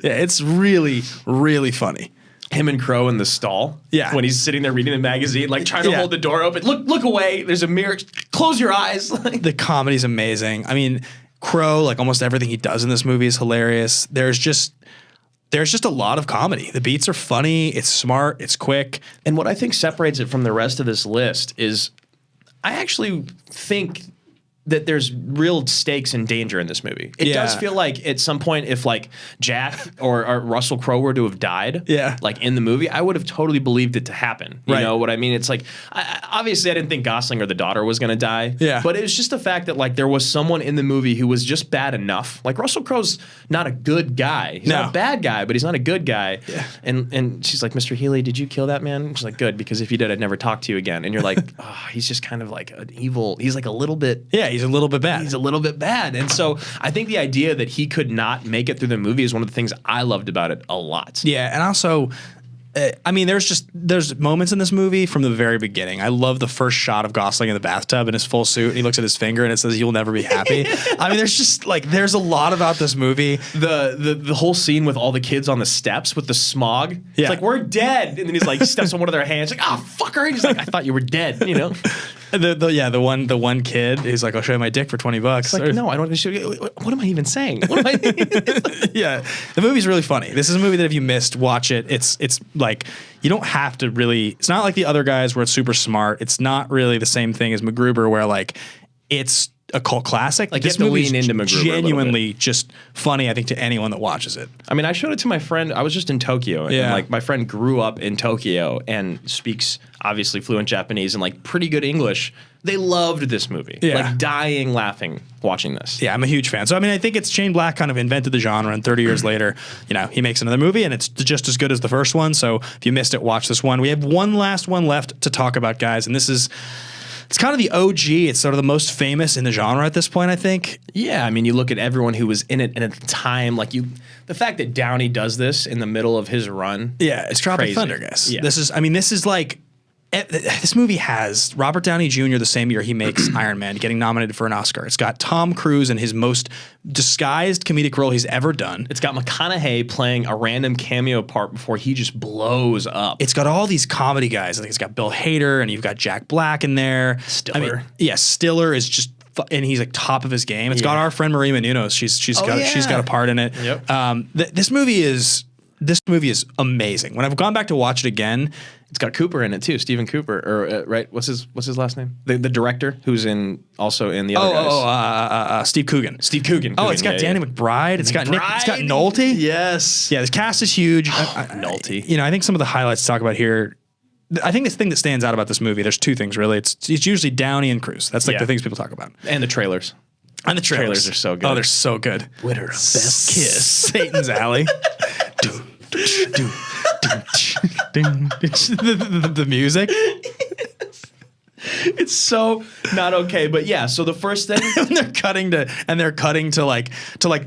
It's really, really funny. Him and Crow in the stall. Yeah. When he's sitting there reading the magazine, like trying to hold the door open. Look away. There's a mirror. Close your eyes. The comedy's amazing. I mean, Crow, like almost everything he does in this movie is hilarious. There's just a lot of comedy. The beats are funny. It's smart. It's quick. And what I think separates it from the rest of this list is I actually think that there's real stakes and danger in this movie. It does feel like at some point, if like Jack or Russell Crowe were to have died, like in the movie, I would have totally believed it to happen. You know what I mean? It's like, obviously I didn't think Gosling or the daughter was going to die. Yeah. But it was just the fact that like there was someone in the movie who was just bad enough. Like Russell Crowe's not a good guy. He's not a bad guy, but he's not a good guy. Yeah. And she's like, Mr. Healy, did you kill that man? And she's like, good, because if you did, I'd never talk to you again. And you're like, oh, he's just kind of like an evil. He's like a little bit. Yeah, he's a little bit bad. He's a little bit bad. And so I think the idea that he could not make it through the movie is one of the things I loved about it a lot. Yeah, and also, there's moments in this movie from the very beginning. I love the first shot of Gosling in the bathtub in his full suit, and he looks at his finger and it says, "You'll never be happy." I mean, there's a lot about this movie. The whole scene with all the kids on the steps with the smog. Yeah. It's like, we're dead. And then he's like, steps on one of their hands, like, oh, fucker. And he's like, I thought you were dead, you know? The one kid, he's like, I'll show you my dick for $20. It's like, no, I don't want to show you. What am I even saying? What am I? Yeah, the movie's really funny. This is a movie that if you missed, watch it. It's like, you don't have to really. It's not like the other guys where it's super smart. It's not really the same thing as MacGruber, where like it's a cult classic. Like, this movie lean into MacGruber genuinely just funny, I think, to anyone that watches it. I mean, I showed it to my friend. I was just in Tokyo, and like my friend grew up in Tokyo and speaks obviously fluent Japanese and like pretty good English. They loved this movie, like dying laughing watching this. Yeah, I'm a huge fan. So I mean, I think it's Shane Black kind of invented the genre, and 30 years later, he makes another movie, and it's just as good as the first one. So if you missed it, watch this one. We have one last one left to talk about, guys, and this is. It's kind of the OG. It's sort of the most famous in the genre at this point, I think. Yeah, I mean, you look at everyone who was in it, and at the time, like the fact that Downey does this in the middle of his run. Yeah, it's Tropic Thunder, guys. Yeah. This is like. This movie has Robert Downey Jr. the same year he makes Iron Man, getting nominated for an Oscar. It's got Tom Cruise in his most disguised comedic role he's ever done. It's got McConaughey playing a random cameo part before he just blows up. It's got all these comedy guys. I think it's got Bill Hader, and you've got Jack Black in there. Stiller. Stiller is just. And he's like top of his game. It's got our friend Marie Menounos. She's got a part in it. Yep. This movie is amazing. When I've gone back to watch it again, it's got Cooper in it too, Stephen Cooper, or right? What's his last name? The director who's also in the other guys. Steve Coogan. Steve Coogan. Oh, it's got Danny McBride. It's got Nolte. Yes. Yeah, this cast is huge. Nolte. I think some of the highlights to talk about here. I think the thing that stands out about this movie, there's two things really. It's usually Downey and Cruise. That's like the things people talk about. And the trailers. And the trailers are so good. Oh, they're so good. Winner of Best Kiss. Satan's Alley. The music. It's so not okay, but yeah. So the first thing And they're cutting to like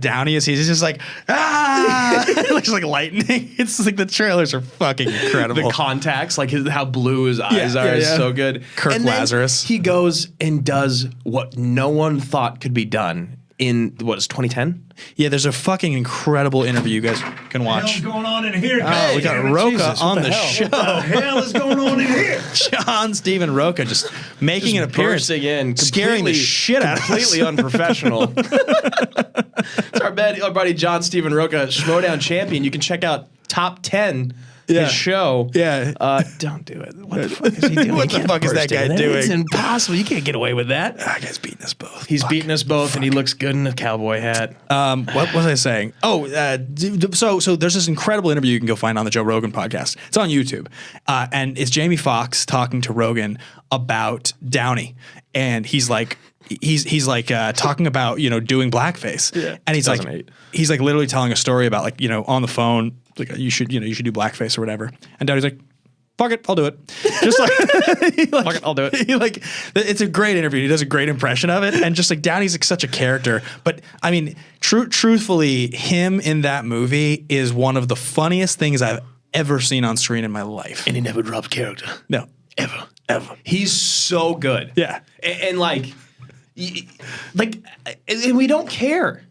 Downey as he's just like it looks like lightning. It's like the trailers are fucking incredible. the contacts, like how blue his eyes are, is so good. Kirk and then Lazarus. he goes and does what no one thought could be done in what is 2010. Yeah, there's a fucking incredible interview you guys can watch. What's going on in here? Oh, we got Roca Jesus, on what the hell? show. What the hell is going on in here? John Stephen Roca just making an appearance, Bursting in, scaring the shit out of us. completely unprofessional. It's our buddy John Stephen Roca, Schmodown champion. You can check out Top 10. Yeah. His show. Yeah. Don't do it. What the fuck is he doing? What the fuck is that guy doing? It's impossible. You can't get away with that. That guy's beating us both. He's beating us both, and he looks good in a cowboy hat. What was I saying? Oh, so there's this incredible interview you can go find on the Joe Rogan podcast. It's on YouTube, and it's Jamie Foxx talking to Rogan about Downey, and he's like talking about doing blackface, and he's like literally telling a story about like on the phone like you should do blackface or whatever, and Downey's like, fuck it, I'll do it. Just like, Fuck it, I'll do it. It's a great interview. He does a great impression of it. And just like Downey's like such a character. But I mean, truthfully, him in that movie is one of the funniest things I've ever seen on screen in my life. And he never dropped character. No. Ever. Ever. He's so good. Yeah. And and we don't care.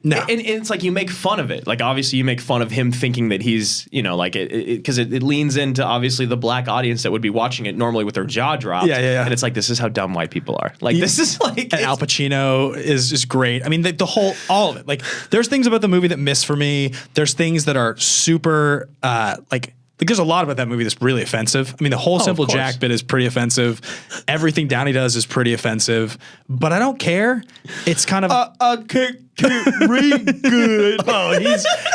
No. And it's like you make fun of it. Like, obviously, you make fun of him thinking that he's, because it leans into, obviously, the black audience that would be watching it normally with their jaw dropped. Yeah. And it's like, this is how dumb white people are. Like, this is like. And Al Pacino is just great. I mean, all of it. Like, there's things about the movie that miss for me. There's things that are super, there's a lot about that movie that's really offensive. I mean, the whole Simple Jack bit is pretty offensive. Everything Downey does is pretty offensive. But I don't care. It's kind of really good. Oh,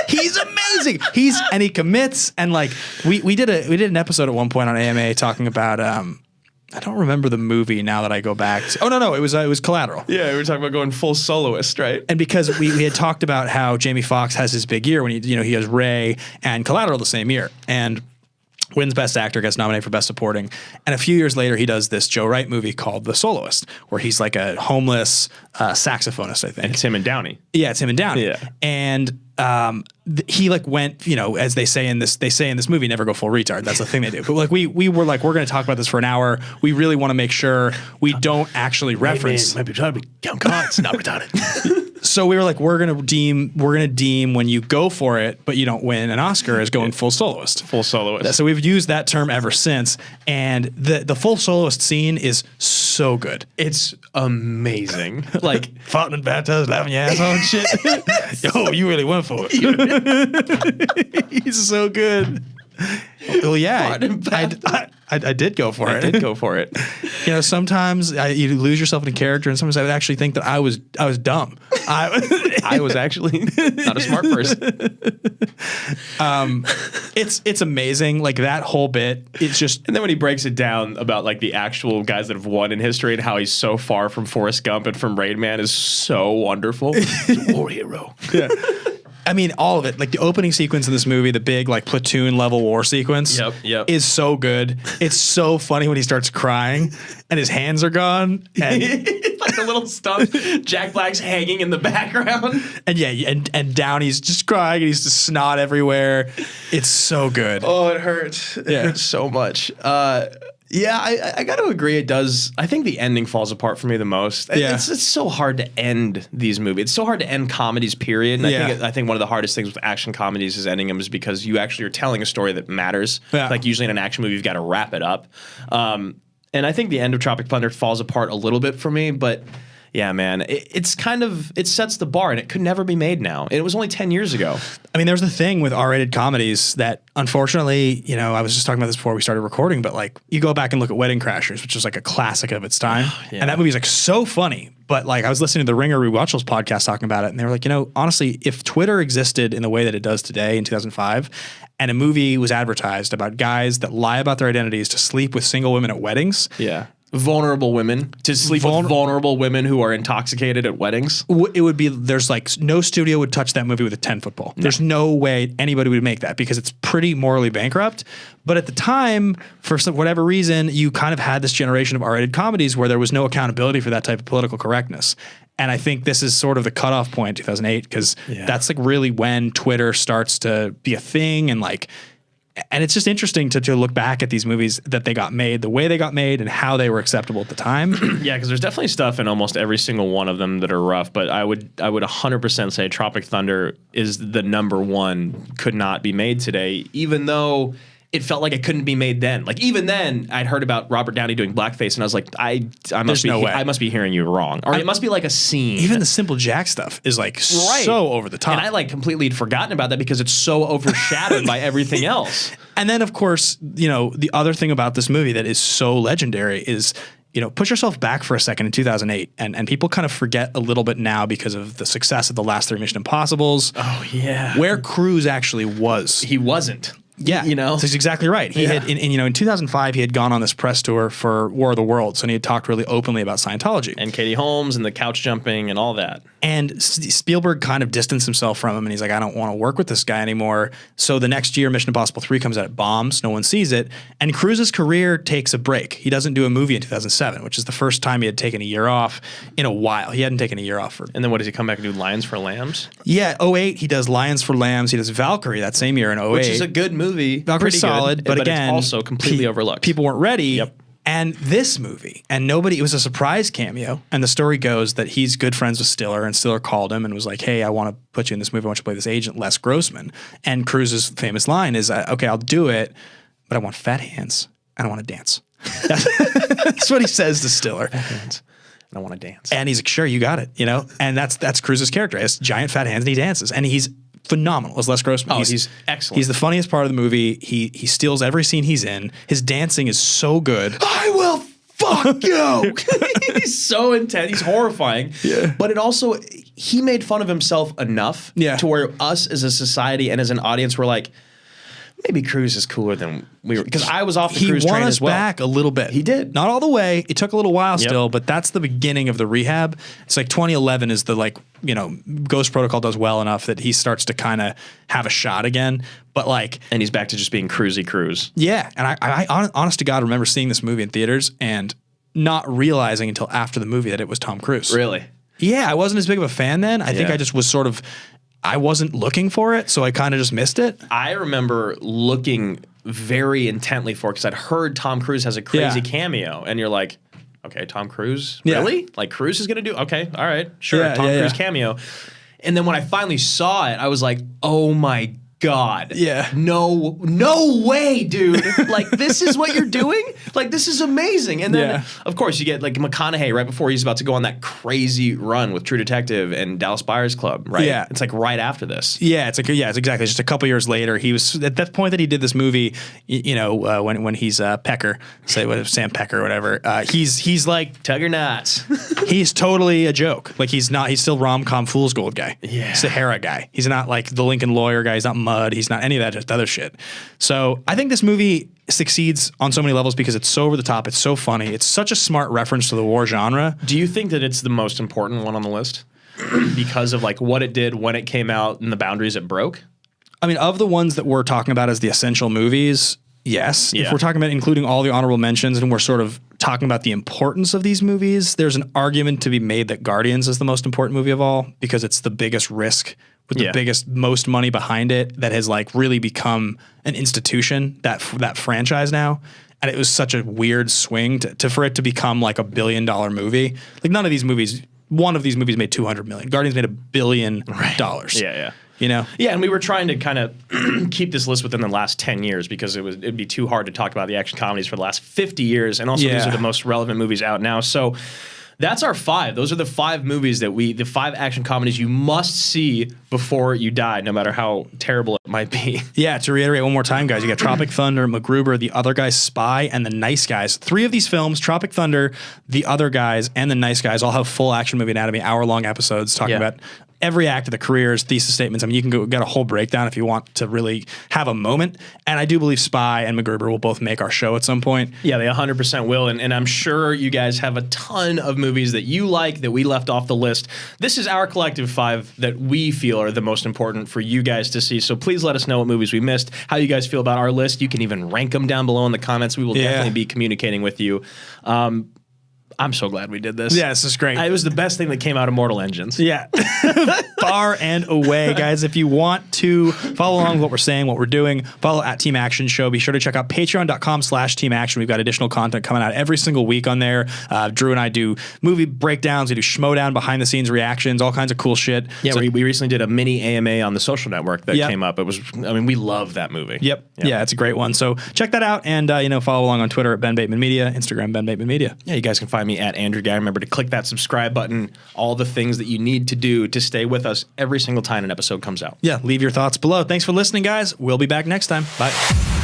he's amazing. He commits, and like we did an episode at one point on AMA talking about I don't remember the movie now that I go back to. Oh no, it was Collateral. Yeah, we were talking about going full soloist, right? And because we had talked about how Jamie Foxx has his big year when he has Ray and Collateral the same year, and wins Best Actor, gets nominated for Best Supporting. And a few years later, he does this Joe Wright movie called The Soloist, where he's like a homeless saxophonist, I think. And it's him and Downey. Yeah, it's him and Downey. Yeah. And he like went, as they say in this movie, never go full retard. That's the thing they do. But like we were like, we're going to talk about this for an hour. We really want to make sure we don't actually reference. Might be trying to count cards, not retarded. So we were like, we're gonna deem when you go for it, but you don't win an Oscar as going full soloist. Full soloist. So we've used that term ever since, and the full soloist scene is so good. It's amazing. Like Fountain and bathtubs, laughing your ass off and shit. Yo, you really went for it. He's so good. Well, yeah, I did go for it. I did go for it. Sometimes you lose yourself in a character, and sometimes I would actually think that I was dumb. I was actually not a smart person. It's amazing. Like that whole bit. It's just. And then when he breaks it down about like the actual guys that have won in history and how he's so far from Forrest Gump and from Rain Man is so wonderful. He's a war hero. Yeah. I mean, all of it. Like the opening sequence in this movie, the big like platoon level war sequence, Yep. is so good. It's so funny when he starts crying and his hands are gone. And like a little stump. Jack Black's hanging in the background. And and Downey's just crying and he's just snot everywhere. It's so good. Oh, it hurts. It hurts so much. Yeah, I got to agree. It does. I think the ending falls apart for me the most. Yeah. It's so hard to end these movies. It's so hard to end comedies, period. And I think one of the hardest things with action comedies is ending them is because you actually are telling a story that matters. Yeah. Like usually in an action movie, you've got to wrap it up. And I think the end of Tropic Thunder falls apart a little bit for me, but yeah, man, it sets the bar, and it could never be made now. It was only 10 years ago. I mean, there's the thing with R-rated comedies that, unfortunately, I was just talking about this before we started recording, but like you go back and look at Wedding Crashers, which is like a classic of its time, and that movie's like so funny. But like I was listening to the Ringer Rewatchables podcast talking about it, and they were like, honestly, if Twitter existed in the way that it does today in 2005, and a movie was advertised about guys that lie about their identities to sleep with single women at weddings, vulnerable women to sleep with vulnerable women who are intoxicated at weddings. It would be, there's like no studio would touch that movie with a 10-foot pole. There's no way anybody would make that because it's pretty morally bankrupt. But at the time, for whatever reason, you kind of had this generation of R-rated comedies where there was no accountability for that type of political correctness. And I think this is sort of the cutoff point, 2008, because that's like really when Twitter starts to be a thing and it's just interesting to look back at these movies that they got made, the way they got made, and how they were acceptable at the time. Yeah, because there's definitely stuff in almost every single one of them that are rough. But I would 100% say Tropic Thunder is the number one. Could not be made today, even though it felt like it couldn't be made then. Like even then, I'd heard about Robert Downey doing blackface, and I was like, I must be hearing you wrong, or it must be like a scene. Even the Simple Jack stuff is like so over the top, and I like completely had forgotten about that because it's so overshadowed by everything else. And then, of course, the other thing about this movie that is so legendary is, put yourself back for a second in 2008, and people kind of forget a little bit now because of the success of the last 3 Mission Impossibles. Oh yeah, where Cruise actually was. He wasn't. Yeah, that's exactly right. He had, in 2005, he had gone on this press tour for War of the Worlds, and he had talked really openly about Scientology and Katie Holmes and the couch jumping and all that. And Spielberg kind of distanced himself from him, and he's like, I don't want to work with this guy anymore. So the next year, Mission Impossible 3 comes out, it bombs, no one sees it, and Cruise's career takes a break. He doesn't do a movie in 2007, which is the first time he had taken a year off in a while. He hadn't taken a year off. And then what, does he come back and do Lions for Lambs? Yeah, 2008, he does Lions for Lambs. He does Valkyrie that same year in 2008. Which is a good movie. Valkyrie's solid, but again, it's also completely overlooked. People weren't ready. Yep. And this movie, and it was a surprise cameo. And the story goes that he's good friends with Stiller, and Stiller called him and was like, hey, I want to put you in this movie. I want you to play this agent, Les Grossman. And Cruise's famous line is, okay, I'll do it, but I want fat hands. I don't want to dance. That's what he says to Stiller. Fat hands. I want to dance. And he's like, sure, you got it. And that's Cruise's character. He has giant fat hands and he dances. And he's phenomenal as Les Grossman. Oh, he's excellent. He's the funniest part of the movie. He steals every scene he's in. His dancing is so good. I will fuck you. He's so intense. He's horrifying. Yeah. But he made fun of himself enough to where us as a society and as an audience were like, maybe Cruise is cooler than we were. Because I was off the Cruise train as well. He won us back a little bit. He did. Not all the way. It took a little while still, but that's the beginning of the rehab. It's like 2011 is the Ghost Protocol does well enough that he starts to kind of have a shot again. But and he's back to just being Cruisy Cruise. Yeah. And I honest to God, remember seeing this movie in theaters and not realizing until after the movie that it was Tom Cruise. Really? Yeah. I wasn't as big of a fan then. I think I just was I wasn't looking for it, so I kind of just missed it. I remember looking very intently for it because I'd heard Tom Cruise has a crazy cameo, and you're like, okay, Tom Cruise? Really? Like Cruise is going to do? Okay, all right, sure, Tom Cruise cameo. And then when I finally saw it, I was like, oh my God. Yeah. No way, dude. This is what you're doing? This is amazing. And then, of course, you get McConaughey right before he's about to go on that crazy run with True Detective and Dallas Buyers Club, right? Yeah. It's right after this. Yeah, it's exactly. It's just a couple years later. He was at that point that he did this movie, when he's Pecker, say Sam Pecker or whatever. He's like Tugger Knots. He's totally a joke. He's still rom-com fool's gold guy. Yeah. Sahara guy. He's not like the Lincoln Lawyer guy. He's not Mud. He's not any of that, just other shit. So I think this movie succeeds on so many levels because it's so over the top. It's so funny. It's such a smart reference to the war genre. Do you think that it's the most important one on the list because of what it did when it came out and the boundaries it broke? I mean, of the ones that we're talking about as the essential movies, yes. Yeah. If we're talking about including all the honorable mentions and we're sort of talking about the importance of these movies, there's an argument to be made that Guardians is the most important movie of all because it's the biggest risk with the biggest, most money behind it that has really become an institution, that franchise now. And it was such a weird swing for it to become $1 billion movie. None of these movies, one of these movies made $200 million. Guardians made $1 billion. Yeah. Yeah, and we were trying to kind of keep this list within the last 10 years because it'd be too hard to talk about the action comedies for the last 50 years. And also these are the most relevant movies out now. So that's our 5. Those are the 5 movies the 5 action comedies you must see before you die, no matter how terrible it might be. Yeah, to reiterate one more time, guys, you got Tropic Thunder, MacGruber, The Other Guys, Spy, and The Nice Guys. 3 of these films, Tropic Thunder, The Other Guys, and The Nice Guys, all have full action movie anatomy, hour-long episodes talking about every act of the careers, thesis statements. I mean, you can get a whole breakdown if you want to really have a moment. And I do believe Spy and MacGruber will both make our show at some point. Yeah, they 100% will. And I'm sure you guys have a ton of movies that you like that we left off the list. This is our collective 5 that we feel are the most important for you guys to see. So please let us know what movies we missed, how you guys feel about our list. You can even rank them down below in the comments. We will definitely be communicating with you. I'm so glad we did this. Yeah, this is great. It was the best thing that came out of Mortal Engines. Yeah. Far and away, guys. If you want to follow along with what we're saying, what we're doing, follow at Team Action Show. Be sure to check out patreon.com/Team Action. We've got additional content coming out every single week on there. Drew and I do movie breakdowns. We do Schmodown, behind the scenes reactions, all kinds of cool shit. Yeah, So, we recently did a mini AMA on the Social Network that came up. It was, I mean, we love that movie. Yep. Yeah, it's a great one. So check that out and, follow along on Twitter at Ben Bateman Media, Instagram, Ben Bateman Media. Yeah, you guys can find me at Andrew Guy. Remember to click that subscribe button, all the things that you need to do to stay with us every single time an episode comes out. Yeah, leave your thoughts below. Thanks for listening, guys. We'll be back next time. Bye.